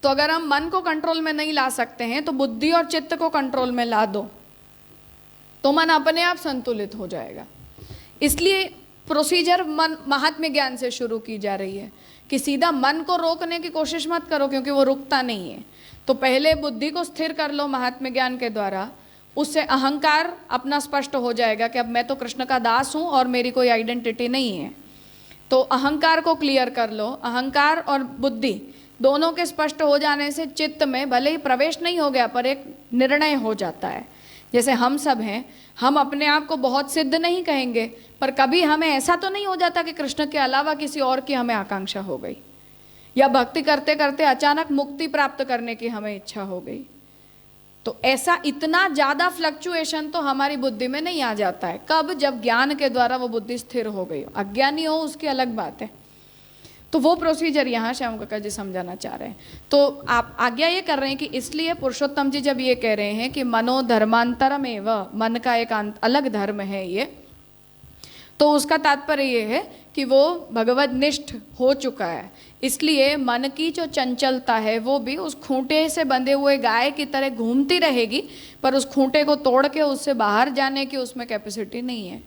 A: तो अगर हम मन को कंट्रोल में नहीं ला सकते हैं तो बुद्धि और चित्त को कंट्रोल में ला दो तो मन अपने आप संतुलित हो जाएगा। इसलिए प्रोसीजर मन महात्म्य ज्ञान से शुरू की जा रही है कि सीधा मन को रोकने की कोशिश मत करो, क्योंकि वो रुकता नहीं है। तो पहले बुद्धि को स्थिर कर लो महात्म्य ज्ञान के द्वारा, उससे अहंकार अपना स्पष्ट हो जाएगा कि अब मैं तो कृष्ण का दास हूँ और मेरी कोई आइडेंटिटी नहीं है। तो अहंकार को क्लियर कर लो। अहंकार और बुद्धि दोनों के स्पष्ट हो जाने से चित्त में भले ही प्रवेश नहीं हो गया पर एक निर्णय हो जाता है। जैसे हम सब हैं, हम अपने आप को बहुत सिद्ध नहीं कहेंगे, पर कभी हमें ऐसा तो नहीं हो जाता कि कृष्ण के अलावा किसी और की हमें आकांक्षा हो गई, या भक्ति करते करते अचानक मुक्ति प्राप्त करने की हमें इच्छा हो गई। तो ऐसा इतना ज़्यादा फ्लक्चुएशन तो हमारी बुद्धि में नहीं आ जाता है। कब? जब ज्ञान के द्वारा वो बुद्धि स्थिर हो गई। अज्ञानी हो उसकी अलग बात है। तो वो प्रोसीजर यहाँ श्याम काका जी समझाना चाह रहे हैं। तो आप आज्ञा ये कर रहे हैं कि इसलिए पुरुषोत्तम जी जब ये कह रहे हैं कि मनोधर्मांतरम एवं, मन का एक अलग धर्म है ये, तो उसका तात्पर्य ये है कि वो भगवदनिष्ठ हो चुका है। इसलिए मन की जो चंचलता है वो भी उस खूंटे से बंधे हुए गाय की तरह घूमती रहेगी, पर उस खूंटे को तोड़ के उससे बाहर जाने की उसमें कैपेसिटी नहीं है।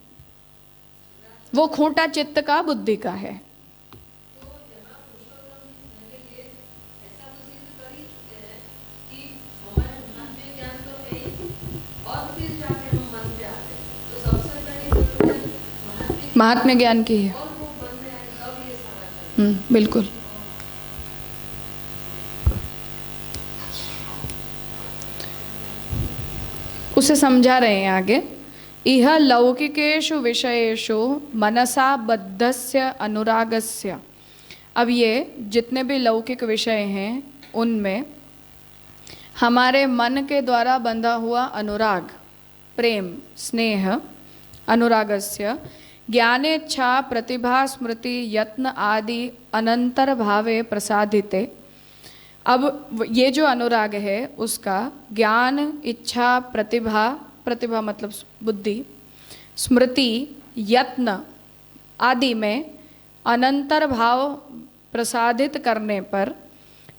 A: वो खूंटा चित्त का, बुद्धि का है। महात्म्य ज्ञान की है। बिल्कुल। उसे समझा रहे हैं आगे। इह लौकिकेषु विषयेषु मनसा बद्धस्य अनुरागस्य। अब ये जितने भी लौकिक विषय हैं उनमें हमारे मन के द्वारा बंधा हुआ अनुराग, प्रेम, स्नेह, अनुरागस्य ज्ञानेच्छा प्रतिभा स्मृति यत्न आदि अनंतर भावे प्रसादिते। अब ये जो अनुराग है उसका ज्ञान, इच्छा, प्रतिभा, प्रतिभा मतलब बुद्धि, स्मृति, यत्न आदि में अनंतर भाव प्रसादित करने पर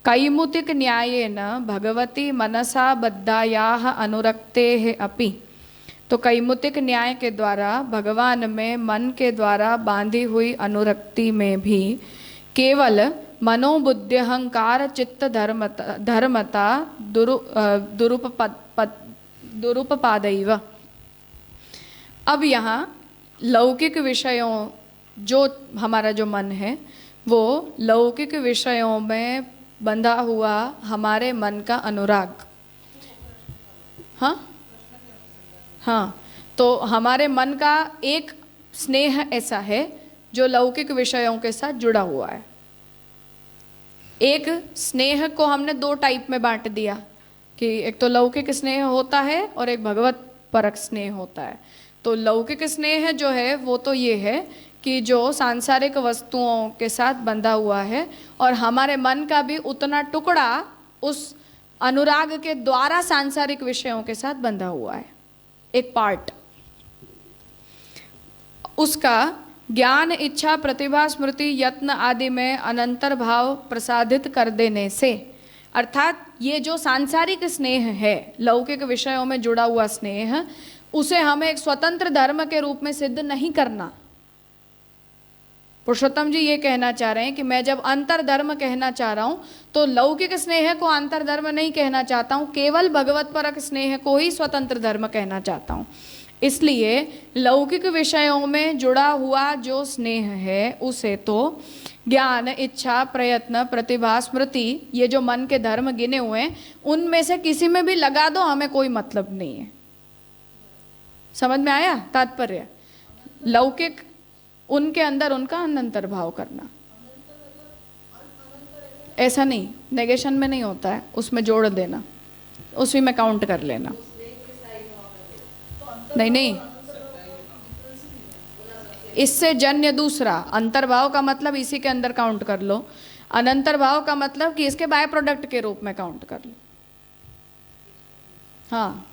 A: कैमुतिक न्यायेन भगवती मनसा बद्धायाः अनुरक्तेः अपि। तो कैमुतिक न्याय के द्वारा भगवान में मन के द्वारा बांधी हुई अनुरक्ति में भी केवल मनोबुद्धि अहंकार चित्त धर्मता दुरुपपादैव। अब यहाँ लौकिक विषयों, जो हमारा जो मन है वो लौकिक विषयों में बंधा हुआ हमारे मन का अनुराग, हाँ, तो हमारे मन का एक स्नेह ऐसा है जो लौकिक विषयों के साथ जुड़ा हुआ है। एक स्नेह को हमने दो टाइप में बांट दिया कि एक तो लौकिक स्नेह होता है और एक भगवत परक स्नेह होता है। तो लौकिक स्नेह जो है वो तो ये है कि जो सांसारिक वस्तुओं के साथ बंधा हुआ है, और हमारे मन का भी उतना टुकड़ा उस अनुराग के द्वारा सांसारिक विषयों के साथ बंधा हुआ है, एक पार्ट उसका ज्ञान, इच्छा, प्रतिभा, स्मृति, यत्न आदि में अनंतर भाव प्रसादित कर देने से, अर्थात ये जो सांसारिक स्नेह है, लौकिक विषयों में जुड़ा हुआ स्नेह, उसे हमें एक स्वतंत्र धर्म के रूप में सिद्ध नहीं करना। पुरुषोत्तम जी ये कहना चाह रहे हैं कि मैं जब अंतर धर्म कहना चाह रहा हूँ तो लौकिक स्नेह को अंतर धर्म नहीं कहना चाहता हूँ, केवल भगवत परक स्नेह को ही स्वतंत्र धर्म कहना चाहता हूँ। इसलिए लौकिक विषयों में जुड़ा हुआ जो स्नेह है उसे तो ज्ञान, इच्छा, प्रयत्न, प्रतिभा, स्मृति, ये जो मन के धर्म गिने हुए हैं, उनमें से किसी में भी लगा दो, हमें कोई मतलब नहीं है। समझ में आया तात्पर्य? लौकिक, उनके अंदर उनका अनंतर भाव करना, ऐसा नहीं, नेगेशन में नहीं होता है, उसमें जोड़ देना, उसी में काउंट कर लेना। नहीं नहीं, इससे जन्य दूसरा अंतर्भाव का मतलब इसी के अंदर काउंट कर लो, अनंतर भाव का मतलब कि इसके बाय प्रोडक्ट के रूप में काउंट कर लो। हाँ,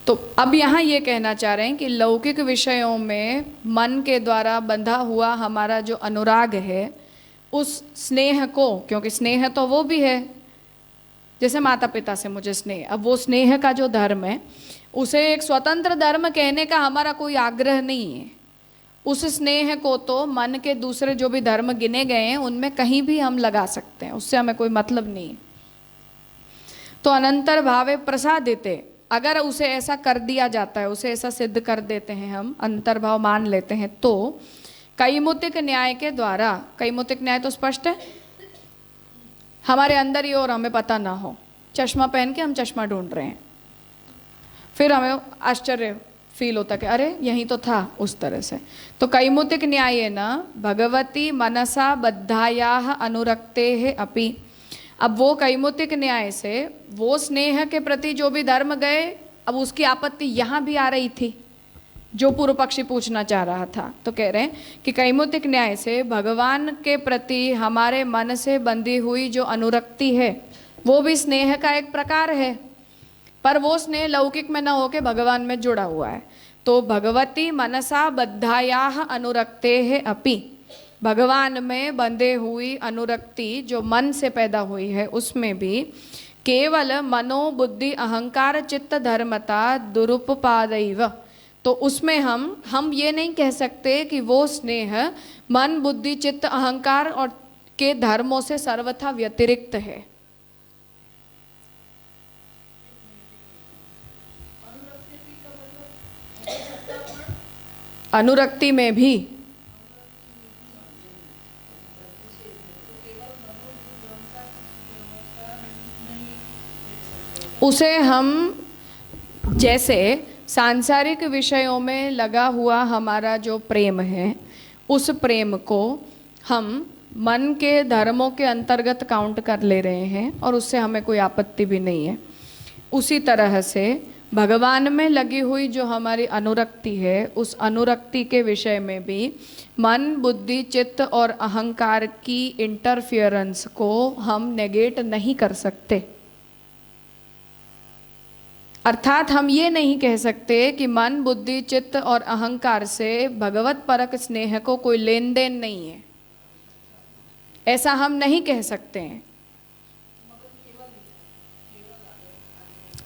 A: तो अब यहाँ ये कहना चाह रहे हैं कि लौकिक विषयों में मन के द्वारा बंधा हुआ हमारा जो अनुराग है, उस स्नेह को, क्योंकि स्नेह तो वो भी है, जैसे माता पिता से मुझे स्नेह, अब वो स्नेह का जो धर्म है, उसे एक स्वतंत्र धर्म कहने का हमारा कोई आग्रह नहीं है। उस स्नेह को तो मन के दूसरे जो भी धर्म गिने गए हैं उनमें कहीं भी हम लगा सकते हैं, उससे हमें कोई मतलब नहीं है। तो अनंतर भावे प्रसादिते, अगर उसे ऐसा कर दिया जाता है, उसे ऐसा सिद्ध कर देते हैं, हम अंतर्भाव मान लेते हैं, तो कैमुतिक न्याय के द्वारा, कैमुतिक न्याय तो स्पष्ट है, हमारे अंदर ही और हमें पता ना हो, चश्मा पहन के हम चश्मा ढूंढ रहे हैं, फिर हमें आश्चर्य फील होता कि अरे यही तो था, उस तरह से। तो कैमुतिक न्याय न भगवती मनसा बद्धायाः अनुरक्तेः अपि, अब वो कैमुतिक न्याय से वो स्नेह के प्रति जो भी धर्म गए, अब उसकी आपत्ति यहाँ भी आ रही थी, जो पूर्व पक्षी पूछना चाह रहा था। तो कह रहे हैं कि कैमुतिक न्याय से भगवान के प्रति हमारे मन से बंधी हुई जो अनुरक्ति है, वो भी स्नेह का एक प्रकार है, पर वो स्नेह लौकिक में न होके भगवान में जुड़ा हुआ है। तो भगवती मनसा बद्धायाः अनुरक्तेः अपि, भगवान में बंधे हुई अनुरक्ति जो मन से पैदा हुई है, उसमें भी केवल मनोबुद्धि अहंकार चित्त धर्मता दुरुपपादैव, तो उसमें हम ये नहीं कह सकते कि वो स्नेह मन बुद्धि चित्त अहंकार और के धर्मों से सर्वथा व्यतिरिक्त है। अनुरक्ति में भी उसे हम, जैसे सांसारिक विषयों में लगा हुआ हमारा जो प्रेम है, उस प्रेम को हम मन के धर्मों के अंतर्गत काउंट कर ले रहे हैं और उससे हमें कोई आपत्ति भी नहीं है। उसी तरह से भगवान में लगी हुई जो हमारी अनुरक्ति है, उस अनुरक्ति के विषय में भी मन बुद्धि चित्त और अहंकार की इंटरफियरेंस को हम नेगेट नहीं कर सकते। अर्थात हम ये नहीं कह सकते कि मन बुद्धि चित्त और अहंकार से भगवत परक स्नेह को कोई लेन देन नहीं है, ऐसा हम नहीं कह सकते हैं।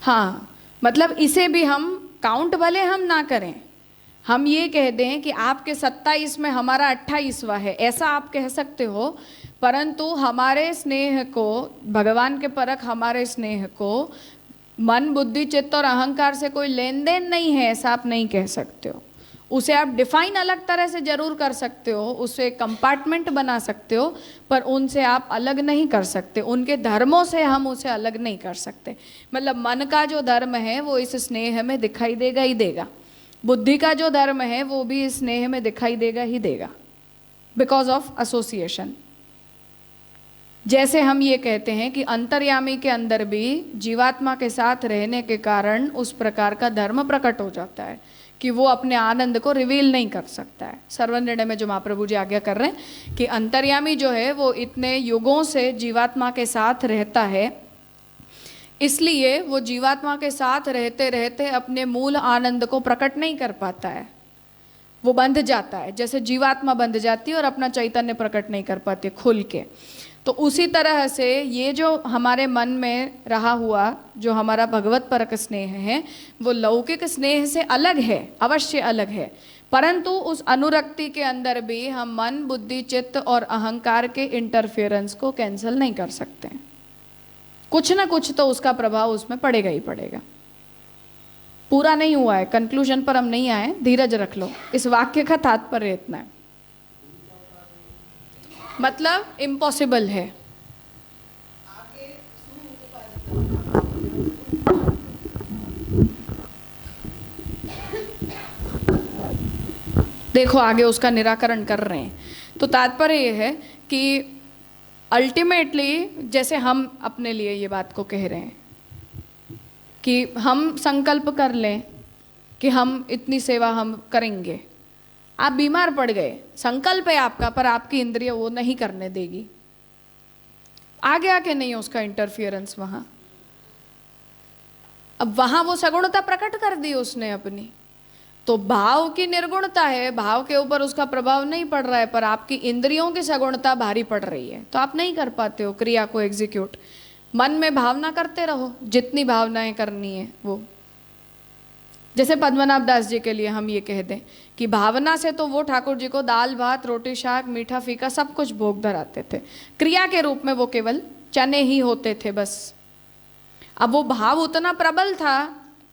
A: हाँ, मतलब इसे भी हम काउंट भले हम ना करें, हम ये कह दें कि आपके 27 में हमारा 28वां है, ऐसा आप कह सकते हो, परंतु हमारे स्नेह को, भगवान के परक हमारे स्नेह को मन बुद्धि चित्त और अहंकार से कोई लेन देन नहीं है, ऐसा आप नहीं कह सकते हो। उसे आप डिफाइन अलग तरह से जरूर कर सकते हो, उसे कंपार्टमेंट बना सकते हो, पर उनसे आप अलग नहीं कर सकते, उनके धर्मों से हम उसे अलग नहीं कर सकते। मतलब मन का जो धर्म है वो इस स्नेह में दिखाई देगा ही देगा, बुद्धि का जो धर्म है वो भी इस स्नेह में दिखाई देगा ही देगा, बिकॉज ऑफ एसोसिएशन। जैसे हम ये कहते हैं कि अंतर्यामी के अंदर भी जीवात्मा के साथ रहने के कारण उस प्रकार का धर्म प्रकट हो जाता है कि वो अपने आनंद को रिवील नहीं कर सकता है। सर्वनिर्णय में जो महाप्रभु जी आज्ञा कर रहे हैं कि अंतर्यामी जो है वो इतने युगों से जीवात्मा के साथ रहता है, इसलिए वो जीवात्मा के साथ रहते रहते अपने मूल आनंद को प्रकट नहीं कर पाता है, वो बंध जाता है। जैसे जीवात्मा बंध जाती है और अपना चैतन्य प्रकट नहीं कर पाती खुल के, तो उसी तरह से ये जो हमारे मन में रहा हुआ जो हमारा भगवत परक स्नेह है, वो लौकिक स्नेह से अलग है, अवश्य अलग है, परंतु उस अनुरक्ति के अंदर भी हम मन बुद्धि चित्त और अहंकार के इंटरफेरेंस को कैंसिल नहीं कर सकते हैं। कुछ ना कुछ तो उसका प्रभाव उसमें पड़ेगा ही पड़ेगा। पूरा नहीं हुआ है, कंक्लूजन पर हम नहीं आए, धीरज रख लो। इस वाक्य का तात्पर्य इतना है, मतलब इम्पॉसिबल है। देखो आगे उसका निराकरण कर रहे हैं। तो तात्पर्य ये है कि अल्टीमेटली जैसे हम अपने लिए ये बात को कह रहे हैं कि हम संकल्प कर लें कि हम इतनी सेवा हम करेंगे, आप बीमार पड़ गए, संकल्प है आपका, पर आपकी इंद्रिय वो नहीं करने देगी, आगे आके नहीं है उसका इंटरफियरेंस वहां। अब वहां वो सगुणता प्रकट कर दी उसने अपनी, तो भाव की निर्गुणता है, भाव के ऊपर उसका प्रभाव नहीं पड़ रहा है, पर आपकी इंद्रियों की सगुणता भारी पड़ रही है, तो आप नहीं कर पाते हो क्रिया को एग्जीक्यूट। मन में भावना करते रहो, जितनी भावनाएं करनी है वो। जैसे पद्मनाभ दास जी के लिए हम ये कह दें कि भावना से तो वो ठाकुर जी को दाल भात रोटी शाक मीठा फीका सब कुछ भोग धराते थे, क्रिया के रूप में वो केवल चने ही होते थे बस। अब वो भाव उतना प्रबल था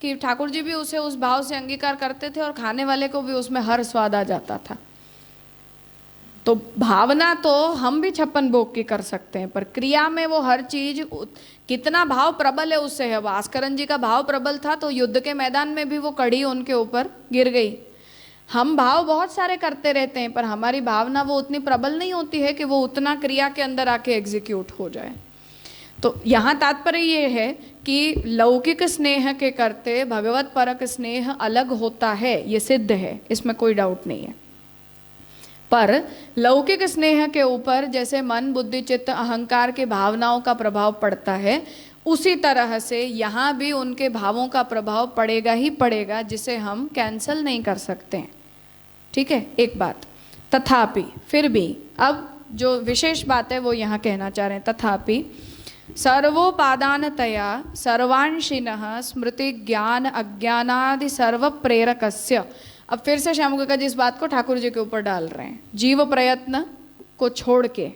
A: कि ठाकुर जी भी उसे उस भाव से अंगीकार करते थे और खाने वाले को भी उसमें हर स्वाद आ जाता था। तो भावना तो हम भी 56 भोग की कर सकते हैं, पर क्रिया में वो हर चीज कितना भाव प्रबल है उससे है। भास्करन जी का भाव प्रबल था तो युद्ध के मैदान में भी वो कड़ी उनके ऊपर गिर गई। हम भाव बहुत सारे करते रहते हैं, पर हमारी भावना वो उतनी प्रबल नहीं होती है कि वो उतना क्रिया के अंदर आके एग्जीक्यूट हो जाए। तो यहाँ तात्पर्य ये है कि लौकिक स्नेह के करते भगवत परक स्नेह अलग होता है, ये सिद्ध है, इसमें कोई डाउट नहीं है। पर लौकिक स्नेह के ऊपर जैसे मन बुद्धि चित्त अहंकार के भावनाओं का प्रभाव पड़ता है, उसी तरह से यहाँ भी उनके भावों का प्रभाव पड़ेगा ही पड़ेगा, जिसे हम कैंसल नहीं कर सकते हैं। ठीक है, एक बात। तथापि फिर भी अब जो विशेष बात है वो यहाँ कहना चाह रहे हैं, तथापि सर्वोपादानतया सर्वांशिनः स्मृति ज्ञान अज्ञानादि सर्व प्रेरकस्य। अब फिर से श्याम काका जी इस बात को ठाकुर जी के ऊपर डाल रहे हैं, जीव प्रयत्न को छोड़ के।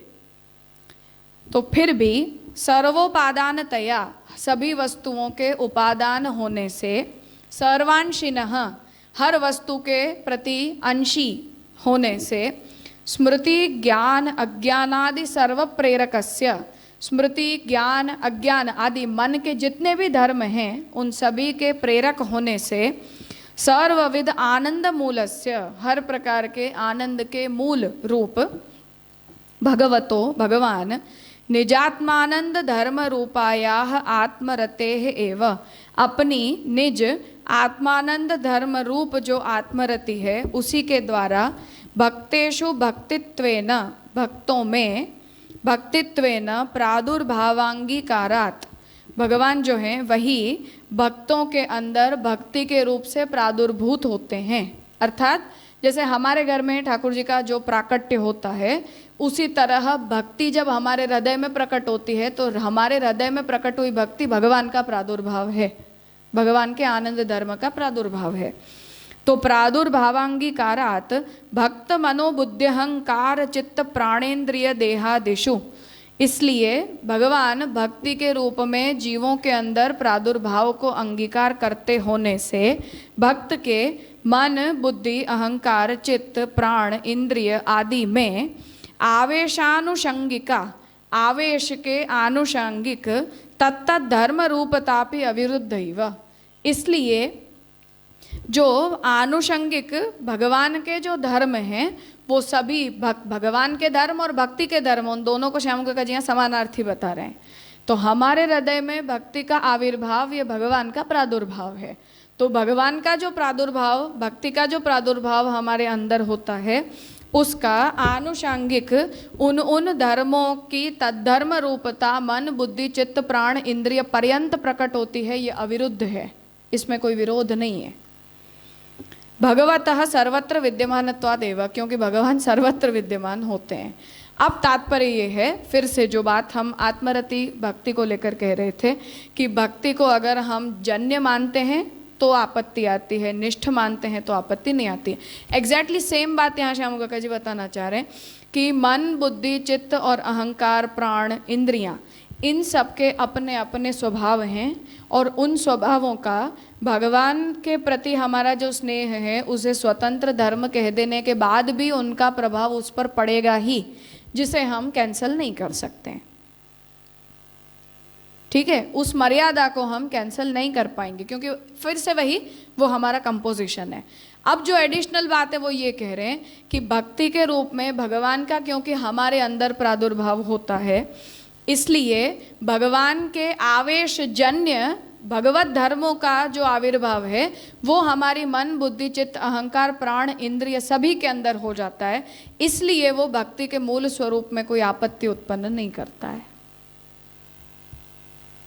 A: तो फिर भी सर्वोपादानतया सभी वस्तुओं के उपादान होने से, सर्वांशिनः हर वस्तु के प्रति अंशी होने से, स्मृति ज्ञान अज्ञानादि सर्व प्रेरकस्य, स्मृति ज्ञान अज्ञान आदि मन के जितने भी धर्म हैं उन सभी के प्रेरक होने से, सर्वविध आनंद मूलस्य हर प्रकार के आनंद के मूल रूप, भगवतो भगवान निजात्मानंद धर्म रूपायाः आत्मरतेः एव अपनी निज आत्मानंद धर्म रूप जो आत्मरति है उसी के द्वारा भक्तेषु भक्तित्वेन भक्तों में भक्तित्वेन प्रादुर्भावांगीकारात् भगवान जो हैं वही भक्तों के अंदर भक्ति के रूप से प्रादुर्भूत होते हैं। अर्थात जैसे हमारे घर में ठाकुर जी का जो प्राकट्य होता है, उसी तरह भक्ति जब हमारे हृदय में प्रकट होती है तो हमारे हृदय में प्रकट हुई भक्ति भगवान का प्रादुर्भाव है, भगवान के आनंद धर्म का प्रादुर्भाव है। तो प्रादुर्भावांगीकारात् भक्त मनोबुद्ध्यहंकार चित्त प्राणेन्द्रिय देहादिषु, इसलिए भगवान भक्ति के रूप में जीवों के अंदर प्रादुर्भाव को अंगीकार करते होने से भक्त के मन बुद्धि अहंकार चित्त प्राण इंद्रिय आदि में आवेशानुषंगिका आवेश के आनुषंगिक तत्त धर्म रूपतापि अविरुद्धैव, इसलिए जो आनुषंगिक भगवान के जो धर्म हैं वो सभी भगवान के धर्म और भक्ति के धर्म, उन दोनों को श्याम काका जी यहाँ समानार्थी बता रहे हैं। तो हमारे हृदय में भक्ति का आविर्भाव ये भगवान का प्रादुर्भाव है। तो भगवान का जो प्रादुर्भाव, भक्ति का जो प्रादुर्भाव हमारे अंदर होता है, उसका आनुषंगिक उन धर्मों की तद्धर्म रूपता मन बुद्धि चित्त प्राण इंद्रिय पर्यंत प्रकट होती है, ये अविरुद्ध है, इसमें कोई विरोध नहीं है। भगवतः सर्वत्र विद्यमानत्वादेव, क्योंकि भगवान सर्वत्र विद्यमान होते हैं। अब तात्पर्य ये है, फिर से जो बात हम आत्मरति भक्ति को लेकर कह रहे थे कि भक्ति को अगर हम जन्य मानते हैं तो आपत्ति आती है, निष्ठ मानते हैं तो आपत्ति नहीं आती है। एग्जैक्टली सेम बात यहाँ श्याम काका जी बताना चाह रहे हैं कि मन बुद्धि चित्त और अहंकार प्राण इंद्रियां, इन सब के अपने अपने स्वभाव हैं और उन स्वभावों का भगवान के प्रति हमारा जो स्नेह है उसे स्वतंत्र धर्म कह देने के बाद भी उनका प्रभाव उस पर पड़ेगा ही, जिसे हम कैंसल नहीं कर सकते। ठीक है, उस मर्यादा को हम कैंसल नहीं कर पाएंगे, क्योंकि फिर से वही वो हमारा कंपोजिशन है। अब जो एडिशनल बात है वो ये कह रहे हैं कि भक्ति के रूप में भगवान का क्योंकि हमारे अंदर प्रादुर्भाव होता है, इसलिए भगवान के आवेश जन्य भगवत धर्मों का जो आविर्भाव है वो हमारी मन, बुद्धि, चित्त, अहंकार, प्राण, इंद्रिय सभी के अंदर हो जाता है। इसलिए वो भक्ति के मूल स्वरूप में कोई आपत्ति उत्पन्न नहीं करता है।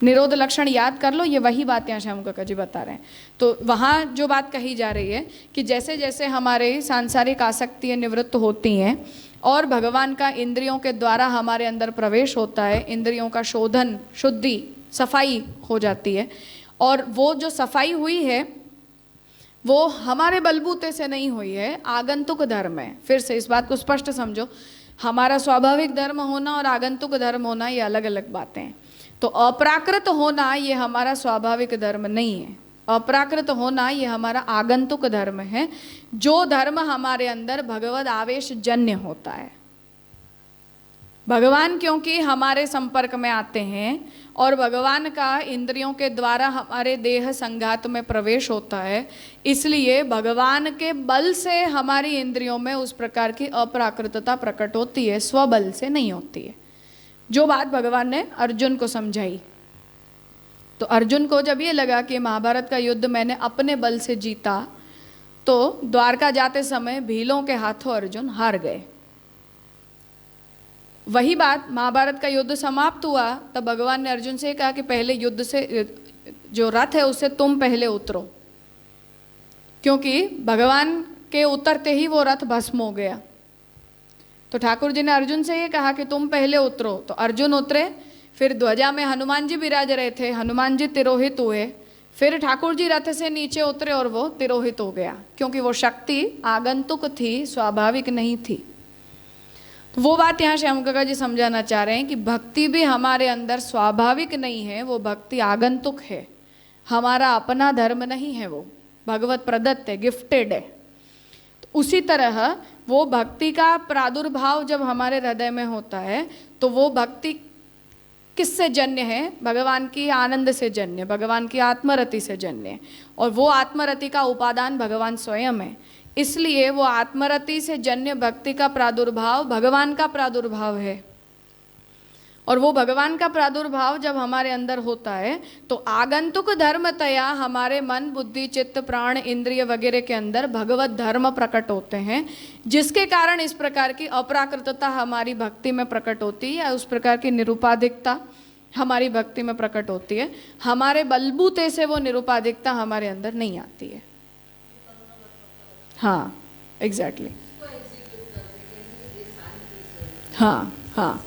A: निरोध लक्षण याद कर लो, ये वही बात यहाँ श्याम काका जी बता रहे हैं। तो वहाँ जो बात कही जा रही है कि जैसे जैसे हमारे सांसारिक आसक्तियाँ निवृत्त होती हैं और भगवान का इंद्रियों के द्वारा हमारे अंदर प्रवेश होता है, इंद्रियों का शोधन, शुद्धि, सफाई हो जाती है, और वो जो सफाई हुई है वो हमारे बलबूते से नहीं हुई है, आगंतुक धर्म है। फिर से इस बात को स्पष्ट समझो, हमारा स्वाभाविक धर्म होना और आगंतुक धर्म होना ये अलग अलग बातें हैं। तो अप्राकृत होना ये हमारा स्वाभाविक धर्म नहीं है, अप्राकृत होना ये हमारा आगंतुक धर्म है, जो धर्म हमारे अंदर भगवद आवेश जन्य होता है। भगवान क्योंकि हमारे संपर्क में आते हैं और भगवान का इंद्रियों के द्वारा हमारे देह संघात में प्रवेश होता है, इसलिए भगवान के बल से हमारी इंद्रियों में उस प्रकार की अप्राकृतता प्रकट होती है, स्वबल से नहीं होती है। जो बात भगवान ने अर्जुन को समझाई, तो अर्जुन को जब ये लगा कि महाभारत का युद्ध मैंने अपने बल से जीता, तो द्वारका जाते समय भीलों के हाथों अर्जुन हार गए। वही बात महाभारत का युद्ध समाप्त हुआ तब भगवान ने अर्जुन से कहा कि पहले युद्ध से जो रथ है उससे तुम पहले उतरो, क्योंकि भगवान के उतरते ही वो रथ भस्म हो गया। तो ठाकुर जी ने अर्जुन से ये कहा कि तुम पहले उतरो, तो अर्जुन उतरे। फिर ध्वजा में हनुमान जी विराज रहे थे, हनुमान जी तिरोहित हुए। फिर ठाकुर जी रथ से नीचे उतरे और वो तिरोहित हो गया, क्योंकि वो शक्ति आगंतुक थी, स्वाभाविक नहीं थी। तो वो बात यहाँ श्याम काका जी समझाना चाह रहे हैं कि भक्ति भी हमारे अंदर स्वाभाविक नहीं है, वो भक्ति आगंतुक है, हमारा अपना धर्म नहीं है, वो भगवत प्रदत्त है, गिफ्टेड है। तो उसी तरह वो भक्ति का प्रादुर्भाव जब हमारे हृदय में होता है तो वो भक्ति किससे जन्य है? भगवान की आनंद से जन्य, भगवान की आत्मरति से जन्य, और वो आत्मरति का उपादान भगवान स्वयं है। इसलिए वो आत्मरति से जन्य भक्ति का प्रादुर्भाव भगवान का प्रादुर्भाव है, और वो भगवान का प्रादुर्भाव जब हमारे अंदर होता है तो आगंतुक धर्मतया हमारे मन, बुद्धि, चित्त, प्राण, इंद्रिय वगैरह के अंदर भगवत धर्म प्रकट होते हैं, जिसके कारण इस प्रकार की अप्राकृतता हमारी भक्ति में प्रकट होती है, उस प्रकार की निरुपाधिकता हमारी भक्ति में प्रकट होती है। हमारे बलबूते से वो निरुपाधिकता हमारे अंदर नहीं आती है। हाँ, एग्जैक्टली। हाँ हाँ,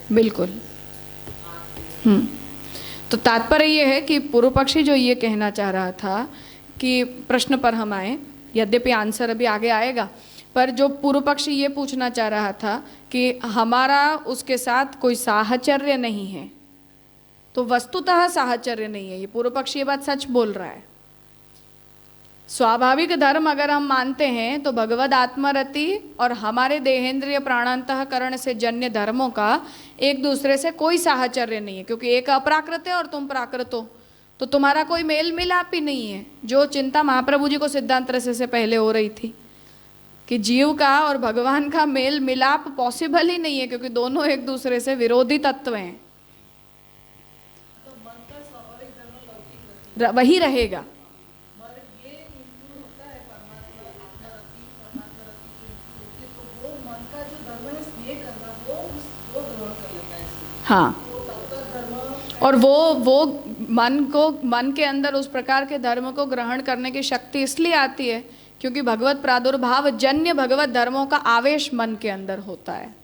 A: बिल्कुल। तो तात्पर्य ये है कि पूर्व पक्षी जो ये कहना चाह रहा था कि प्रश्न पर हम आए, यद्यपि आंसर अभी आगे आएगा, पर जो पूर्व पक्षी ये पूछना चाह रहा था कि हमारा उसके साथ कोई साहचर्य नहीं है, तो वस्तुतः साहचर्य नहीं है, ये पूर्व पक्षी ये बात सच बोल रहा है। स्वाभाविक धर्म अगर हम मानते हैं तो भगवद आत्मरति और हमारे देहेंद्रिय प्राणांतःकरण से जन्य धर्मों का एक दूसरे से कोई साहचर्य नहीं है, क्योंकि एक अप्राकृत है और तुम प्राकृत हो, तो तुम्हारा कोई मेल मिलाप ही नहीं है। जो चिंता महाप्रभु जी को सिद्धांत रस से पहले हो रही थी कि जीव का और भगवान का मेल मिलाप पॉसिबल ही नहीं है, क्योंकि दोनों एक दूसरे से विरोधी तत्व हैं, वही रहेगा। हाँ, और वो मन के अंदर उस प्रकार के धर्म को ग्रहण करने की शक्ति इसलिए आती है क्योंकि भगवत प्रादुर्भाव जन्य भगवत धर्मों का आवेश मन के अंदर होता है।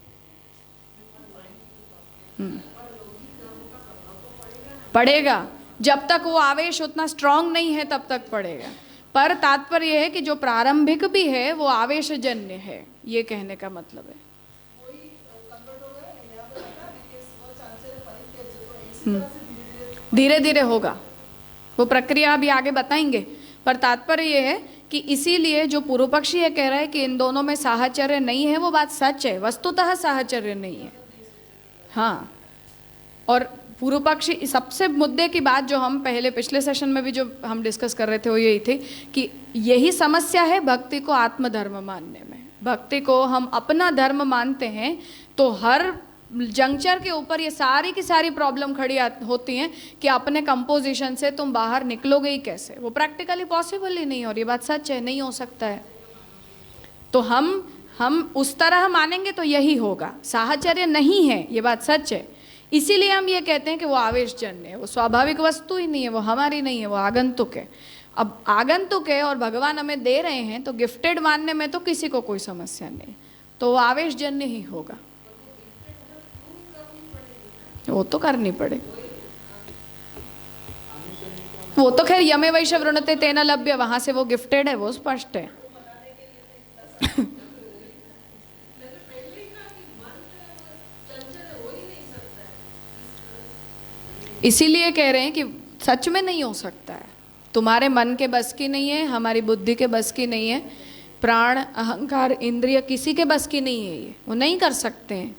A: पड़ेगा, जब तक वो आवेश उतना स्ट्रांग नहीं है तब तक पड़ेगा। पर तात्पर्य है कि जो प्रारंभिक भी है वो आवेश जन्य है, ये कहने का मतलब है। धीरे धीरे होगा, वो प्रक्रिया अभी आगे बताएंगे। पर तात्पर्य ये है कि इसीलिए जो पूर्व पक्षी ये कह रहा है कि इन दोनों में साहचर्य नहीं है, वो बात सच है, वस्तुतः साहचर्य नहीं है। हाँ, और पूर्व पक्षी सबसे मुद्दे की बात जो हम पहले पिछले सेशन में भी जो हम डिस्कस कर रहे थे वो यही थी कि यही समस्या है भक्ति को आत्मधर्म मानने में। भक्ति को हम अपना धर्म मानते हैं तो हर जंक्चर के ऊपर ये सारी की सारी प्रॉब्लम खड़ी होती हैं कि अपने कंपोजिशन से तुम बाहर निकलोगे ही कैसे। वो प्रैक्टिकली पॉसिबल ही नहीं, और ये बात सच है, नहीं हो सकता है। तो हम उस तरह मानेंगे तो यही होगा, साहचर्य नहीं है, ये बात सच है। इसीलिए हम ये कहते हैं कि वो आवेशजन्य है, वो स्वाभाविक वस्तु ही नहीं है, वो हमारी नहीं है, वो आगंतुक है। अब आगंतुक है और भगवान हमें दे रहे हैं तो गिफ्टेड मानने में तो किसी को कोई समस्या नहीं, तो वो आवेशजन्य ही होगा। वो तो करनी पड़े, वो तो खैर यमे वैश्य वृणते तेना लभ्य, वहां से वो गिफ्टेड है, वो स्पष्ट है। इसीलिए कह रहे हैं कि सच में नहीं हो सकता है, तुम्हारे मन के बस की नहीं है, हमारी बुद्धि के बस की नहीं है, प्राण अहंकार इंद्रिय किसी के बस की नहीं है, ये वो नहीं कर सकते हैं।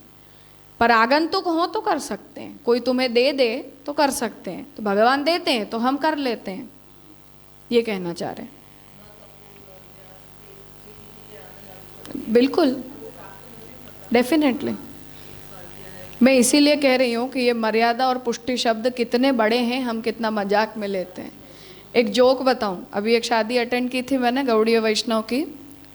A: पर आगंतुक हो तो कर सकते हैं, कोई तुम्हें दे दे तो कर सकते हैं, तो भगवान देते हैं तो हम कर लेते हैं, ये कहना चाह रहे हैं। बिल्कुल, डेफिनेटली। मैं इसीलिए कह रही हूँ कि ये मर्यादा और पुष्टि शब्द कितने बड़े हैं, हम कितना मजाक में लेते हैं। एक जोक बताऊँ, अभी एक शादी अटेंड की थी मैंने गौड़ीय वैष्णव की,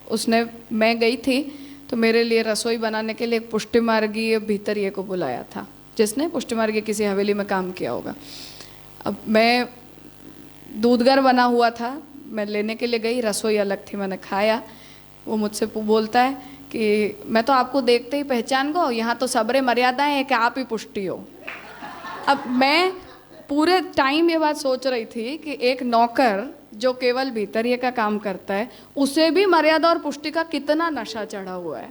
A: उसने, मैं गई थी तो मेरे लिए रसोई बनाने के लिए एक पुष्टिमार्गीय भीतरिये को बुलाया था, जिसने पुष्टिमार्गीय किसी हवेली में काम किया होगा। अब मैं दूधगर बना हुआ था, मैं लेने के लिए गई, रसोई अलग थी, मैंने खाया। वो मुझसे बोलता है कि मैं तो आपको देखते ही पहचान गो, यहाँ तो सबरे मर्यादाएं हैं कि आप ही पुष्टि हो। अब मैं पूरे टाइम ये बात सोच रही थी कि एक नौकर जो केवल भीतरिये का काम करता है, उसे भी मर्यादा और पुष्टि का कितना नशा चढ़ा हुआ है।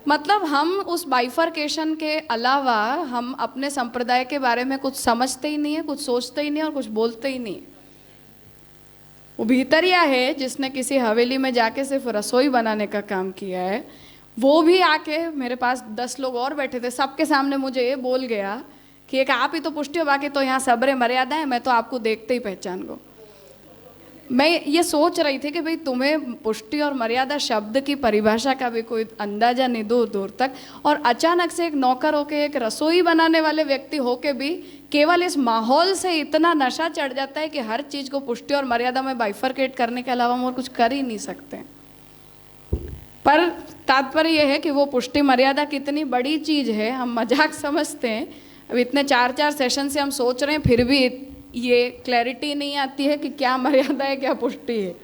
A: मतलब हम उस बाइफर्केशन के अलावा हम अपने संप्रदाय के बारे में कुछ समझते ही नहीं है, कुछ सोचते ही नहीं और कुछ बोलते ही नहीं। वो भीतरिया है जिसने किसी हवेली में जाके सिर्फ रसोई बनाने का काम किया है, वो भी आके मेरे पास 10 लोग और बैठे थे, सबके सामने मुझे ये बोल गया कि एक आप ही तो पुष्टि हो, बाकी तो यहाँ सबरे मर्यादा है, मैं तो आपको देखते ही पहचान गो। मैं ये सोच रही थी कि भाई तुम्हें पुष्टि और मर्यादा शब्द की परिभाषा का भी कोई अंदाजा नहीं दूर दूर तक, और अचानक से एक नौकर होके, एक रसोई बनाने वाले व्यक्ति होके भी केवल इस माहौल से इतना नशा चढ़ जाता है कि हर चीज़ को पुष्टि और मर्यादा में बाइफरकेट करने के अलावा हम और कुछ कर ही नहीं सकते। पर तात्पर्य यह है कि वो पुष्टि मर्यादा कितनी बड़ी चीज़ है, हम मजाक समझते हैं। अब इतने 4-4 सेशन से हम सोच रहे हैं, फिर भी ये क्लैरिटी नहीं आती है कि क्या मर्यादा है क्या पुष्टि है।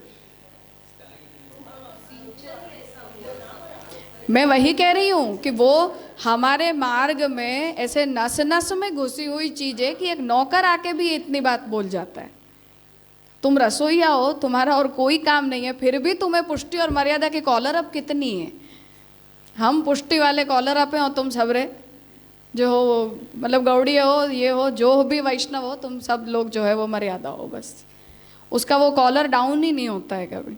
A: मैं वही कह रही हूँ कि वो हमारे मार्ग में ऐसे नस नस में घुसी हुई चीज़ है कि एक नौकर आके भी इतनी बात बोल जाता है। तुम रसोईया हो, तुम्हारा और कोई काम नहीं है, फिर भी तुम्हें पुष्टि और मर्यादा की कॉलर अप कितनी है। हम पुष्टि वाले कॉलर अप हैं और तुम सबरे जो हो, मतलब गौड़ी हो, ये हो, जो भी वैष्णव हो, तुम सब लोग जो है वो मर्यादा हो, बस उसका वो कॉलर डाउन ही नहीं होता है कभी।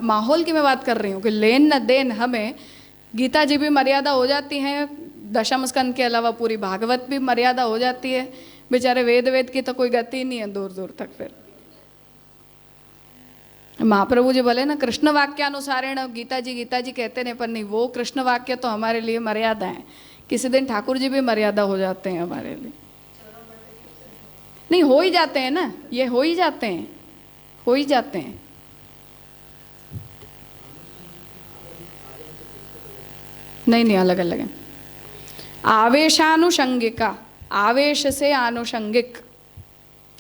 A: माहौल की मैं बात कर रही हूँ कि लेन न देन हमें, गीता जी भी मर्यादा हो जाती हैं, दशम स्कंद के अलावा पूरी भागवत भी मर्यादा हो जाती है। बेचारे वेद की तो कोई गति नहीं है दूर दूर तक। फिर महाप्रभु जी बोले ना, कृष्ण वाक्यानुसारेण गीता जी कहते नहीं, पर नहीं, वो कृष्ण वाक्य तो हमारे लिए मर्यादा है। किसी दिन ठाकुर जी भी मर्यादा हो जाते हैं हमारे लिए। नहीं, हो ही जाते हैं ना, ये हो ही जाते हैं, हो ही जाते हैं। नहीं, अलग अलग है। आवेशानुषंगिका, आवेश से आनुषंगिक,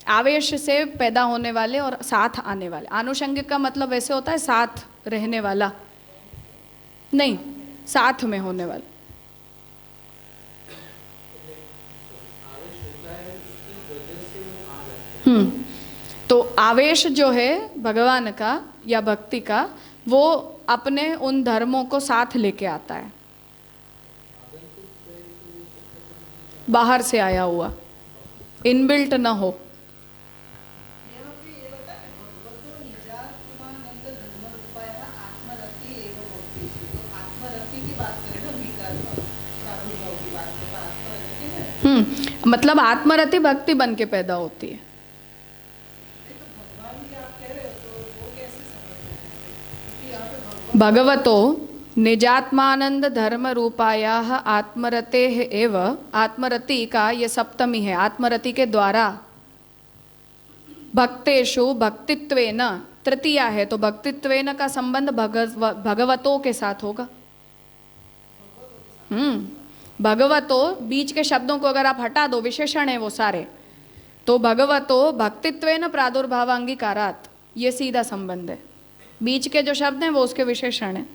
A: आवेश से पैदा होने वाले और साथ आने वाले। आनुषंगिक का मतलब वैसे होता है साथ रहने वाला, नहीं, साथ में होने वाला। तो आवेश जो है भगवान का या भक्ति का, वो अपने उन धर्मों को साथ लेके आता है। बाहर से आया हुआ, इनबिल्ट न हो।
B: यहाँ पे ये बता है भगवतो निजात्मानंद धर्म रूपाया आत्मरति एवं भक्ति। तो आत्मरति की बात करें ना, विकार प्रादुर्भाव की बात करें तो आत्मरति है।
A: मतलब आत्मरति भक्ति बन के पैदा होती है।
B: नहीं तो भगवान की आप कह रहे हो तो वो कैसे समझ रहे हैं? क्योंकि यहाँ पे
A: भगवतो निजात्मानंद धर्म रूपायाः आत्मरतेः एव, आत्मरति का ये सप्तमी है, आत्मरति के द्वारा भक्तेषु भक्तित्वेन, तृतीया है तो भक्तित्वेन का संबंध भगवतों के साथ होगा। भगवतो बीच के शब्दों को अगर आप हटा दो, विशेषण है वो सारे, तो भगवतो भक्तित्वेन प्रादुर्भावांगीकारात्, ये सीधा संबंध है। बीच के जो शब्द हैं वो उसके विशेषण है।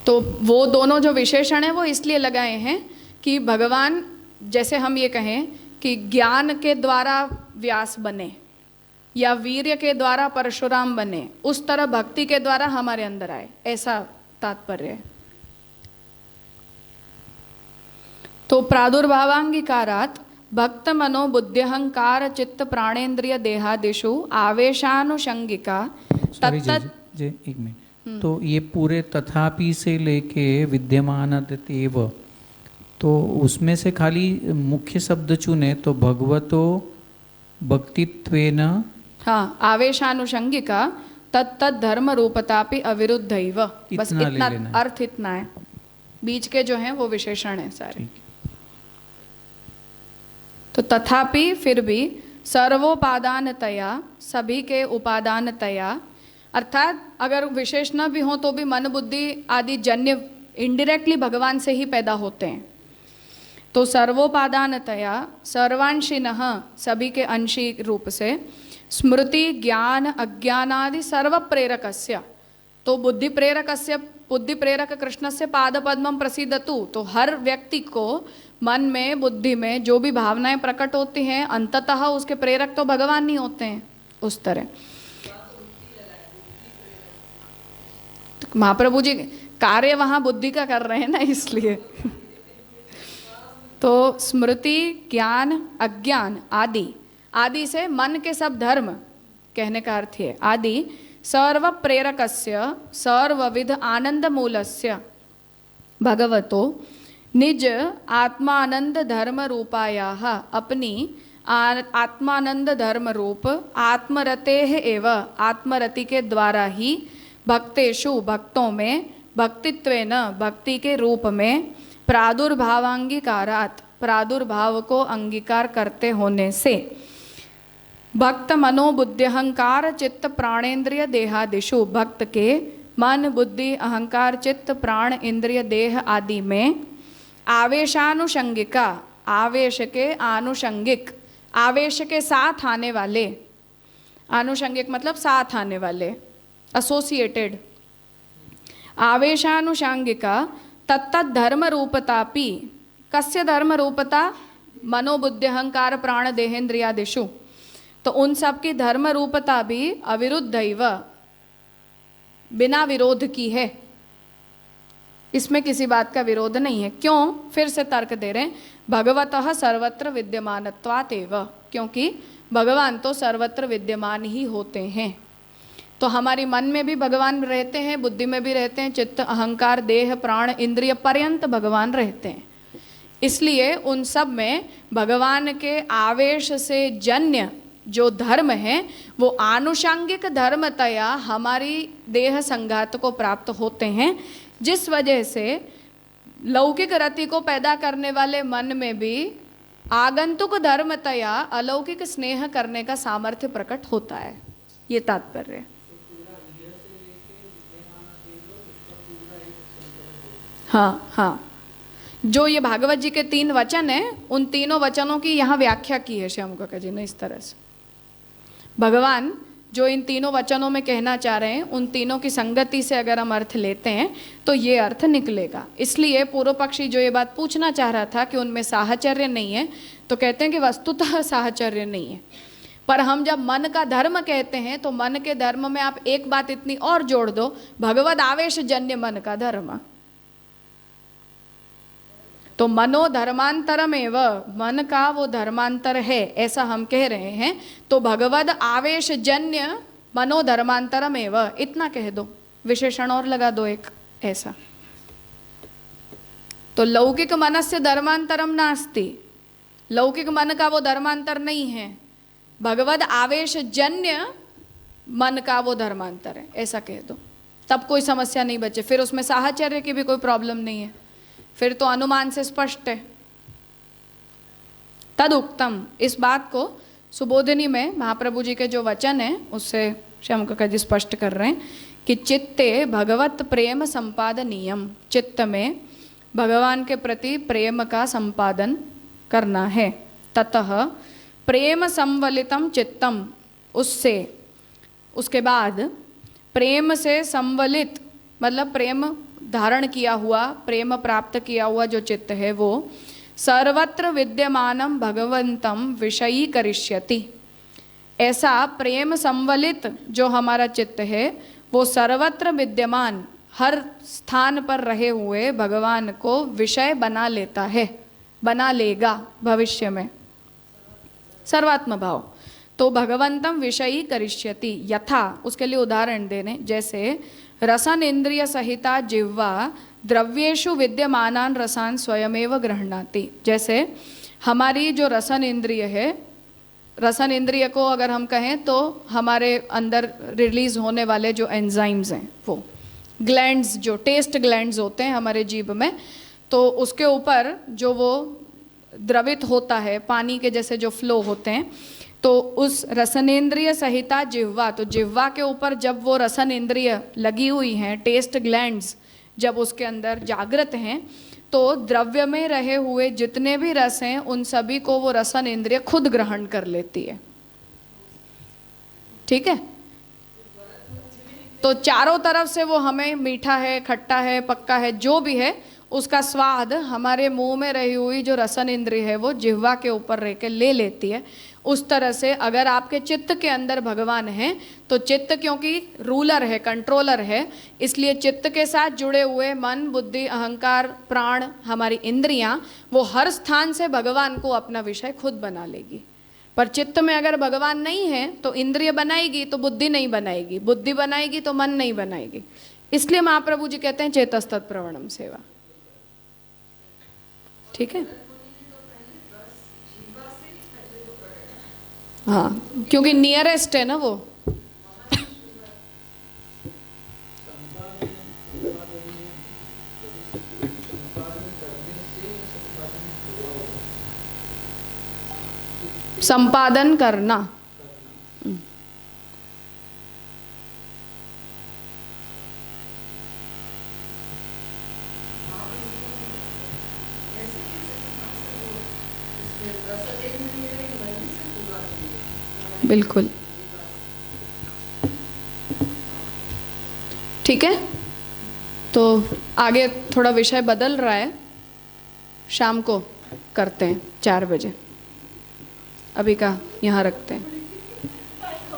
A: तो वो दोनों जो विशेषण है वो इसलिए लगाए हैं कि भगवान, जैसे हम ये कहें कि ज्ञान के द्वारा व्यास बने या वीर्य के द्वारा परशुराम बने, उस तरह भक्ति के द्वारा हमारे अंदर आए, ऐसा तात्पर्य है। तो प्रादुर्भावांगीकारात् भक्त मनो बुद्ध्यहंकार चित्त प्राणेन्द्रिय देहादिषु आवेशानुषंगिका तत्त।
C: एक मिनट, तो ये पूरे तथापि से लेके विद्यमानतेव, तो उसमें से खाली मुख्य शब्द चुने तो भगवतो भक्तित्वेन,
A: हाँ, आवेशानुषंगिका तत्त धर्म रूपतापि अविरुद्धैव, बस इतना अर्थ इतना है। बीच के जो हैं वो विशेषण है सारे। तो तथापि फिर भी सर्वोपादानतया, सभी के उपादानतया, अर्थात अगर विशेष न भी हो तो भी मन बुद्धि आदि जन्य इनडायरेक्टली भगवान से ही पैदा होते हैं। तो सर्वोपादानतया सर्वांशिनः, सभी के अंशी रूप से, स्मृति ज्ञान अज्ञानादि सर्व प्रेरकस्य, तो बुद्धि प्रेरकस्य, बुद्धि प्रेरक कृष्णस्य पादपद्मं प्रसीदतु, तो हर व्यक्ति को मन में बुद्धि में जो भी भावनाएं प्रकट होती हैं अंततः उसके प्रेरक तो भगवान नहीं होते हैं। उस तरह तो महाप्रभु जी कार्य वहां बुद्धि का कर रहे हैं ना, इसलिए तो स्मृति ज्ञान अज्ञान आदि, आदि से मन के सब धर्म कहने का अर्थ है आदि, सर्व प्रेरकस्य सर्वविध आनंद मूलस्य भगवतो निज आत्मानंद धर्म रूपायाः, अपनी आत्मानंद धर्म रूप आत्मरतेः एव, आत्मरति के द्वारा ही, भक्तेषु भक्तों में, भक्तित्वेन भक्ति के रूप में, प्रादुर्भावांगीकारात् प्रादुर्भाव को अंगीकार करते होने से, भक्त मनोबुद्धि अहंकार चित्त प्राणेन्द्रिय देहादिषु, भक्त के मन बुद्धि अहंकार चित्त प्राण इंद्रिय देह आदि में, आवेशानुषंगिका, आवेश के आनुषंगिक, आवेश के साथ आने वाले, आनुषंगिक मतलब साथ आने वाले, एसोसिएटेड, आवेशानुषंगिका तत्तत् धर्म रूपतापि, कस्य धर्म रूपता, मनोबुद्धि अहंकार प्राण देहेन्द्रियादिषु, तो उन सब की धर्म रूपता भी अविरुद्धैव, बिना विरोध की है, इसमें किसी बात का विरोध नहीं है। क्यों? फिर से तर्क दे रहे हैं, भगवतः सर्वत्र विद्यमानत्वात् एव, क्योंकि भगवान तो सर्वत्र विद्यमान ही होते हैं। तो हमारी मन में भी भगवान रहते हैं, बुद्धि में भी रहते हैं, चित्त अहंकार देह प्राण इंद्रिय पर्यंत भगवान रहते हैं। इसलिए उन सब में भगवान के आवेश से जन्य जो धर्म है वो आनुषंगिक धर्मतया हमारी देह संघात को प्राप्त होते हैं, जिस वजह से लौकिक रति को पैदा करने वाले मन में भी आगंतुक धर्मतया अलौकिक स्नेह करने का सामर्थ्य प्रकट होता है। ये तात्पर्य है। हाँ हाँ, जो ये भागवत जी के 3 वचन हैं, उन तीनों वचनों की यहाँ व्याख्या की है श्याम काका जी ने इस तरह से। भगवान जो इन तीनों वचनों में कहना चाह रहे हैं, उन तीनों की संगति से अगर हम अर्थ लेते हैं तो ये अर्थ निकलेगा। इसलिए पूर्व पक्षी जो ये बात पूछना चाह रहा था कि उनमें साहचर्य नहीं है, तो कहते हैं कि वस्तुतः साहचर्य नहीं है, पर हम जब मन का धर्म कहते हैं तो मन के धर्म में आप एक बात इतनी और जोड़ दो, भगवद आवेश जन्य मन का धर्म, तो मनो धर्मांतरम एवं, मन का वो धर्मांतर है ऐसा हम कह रहे हैं, तो भगवद आवेश जन्य मनो धर्मांतरम एवं, इतना कह दो, विशेषण और लगा दो एक ऐसा। तो लौकिक मनस्य धर्मांतरम नास्ति, लौकिक मन का वो धर्मांतर नहीं है, भगवद आवेश जन्य मन का वो धर्मांतर है, ऐसा कह दो, तब कोई समस्या नहीं बचे। फिर उसमें साहचर्य की भी कोई प्रॉब्लम नहीं है, फिर तो अनुमान से स्पष्ट है। तद उक्तम, इस बात को सुबोधिनी में महाप्रभु जी के जो वचन है उससे श्याम काका जी स्पष्ट कर रहे हैं कि चित्ते भगवत प्रेम संपादनीयम, चित्त में भगवान के प्रति प्रेम का संपादन करना है। ततः प्रेम संवलितम चित्तम, उससे, उसके बाद प्रेम से संवलित मतलब प्रेम धारण किया हुआ, प्रेम प्राप्त किया हुआ जो चित्त है वो सर्वत्र विद्यमानम भगवंतम विषयी करिष्यति, ऐसा प्रेम संवलित जो हमारा चित्त है वो सर्वत्र विद्यमान, हर स्थान पर रहे हुए भगवान को विषय बना लेता है, बना लेगा भविष्य में, सर्वात्म भाव। तो भगवंतम विषयी करिष्यति, यथा, उसके लिए उदाहरण देने, जैसे रसन इंद्रिय सहिता जिह्वा द्रव्येषु विद्यमानान रसान स्वयमेव गृह्णाति, जैसे हमारी जो रसन इंद्रिय है, रसन इंद्रिय को अगर हम कहें तो हमारे अंदर रिलीज होने वाले जो एंजाइम्स हैं, वो ग्लैंड्स, जो टेस्ट ग्लैंड्स होते हैं हमारे जीभ में, तो उसके ऊपर जो वो द्रवित होता है, पानी के जैसे जो फ्लो होते हैं, तो उस रसनेन्द्रिय सहिता जिह्वा, तो जिह्वा के ऊपर जब वो रसन इंद्रिय लगी हुई हैं, टेस्ट ग्लैंड्स जब उसके अंदर जागृत हैं, तो द्रव्य में रहे हुए जितने भी रस हैं उन सभी को वो रसन इंद्रिय खुद ग्रहण कर लेती है। ठीक है, तो चारों तरफ से वो हमें मीठा है, खट्टा है, पक्का है, जो भी है उसका स्वाद हमारे मुंह में रही हुई जो रसन इंद्रिय है वो जिह्वा के ऊपर रह के ले लेती है। उस तरह से अगर आपके चित्त के अंदर भगवान है तो चित्त क्योंकि रूलर है, कंट्रोलर है, इसलिए चित्त के साथ जुड़े हुए मन, बुद्धि, अहंकार, प्राण, हमारी इंद्रियां, वो हर स्थान से भगवान को अपना विषय खुद बना लेगी। पर चित्त में अगर भगवान नहीं है तो इंद्रिय बनाएगी तो बुद्धि नहीं बनाएगी, बुद्धि बनाएगी तो मन नहीं बनाएगी। इसलिए महाप्रभु जी कहते हैं चेतस्तत् प्रवणम सेवा। ठीक है, हाँ, क्योंकि नियरेस्ट है ना वो। संपादन करना, बिल्कुल ठीक है। तो आगे थोड़ा विषय बदल रहा है, शाम को करते हैं 4 बजे, अभी का यहाँ रखते हैं।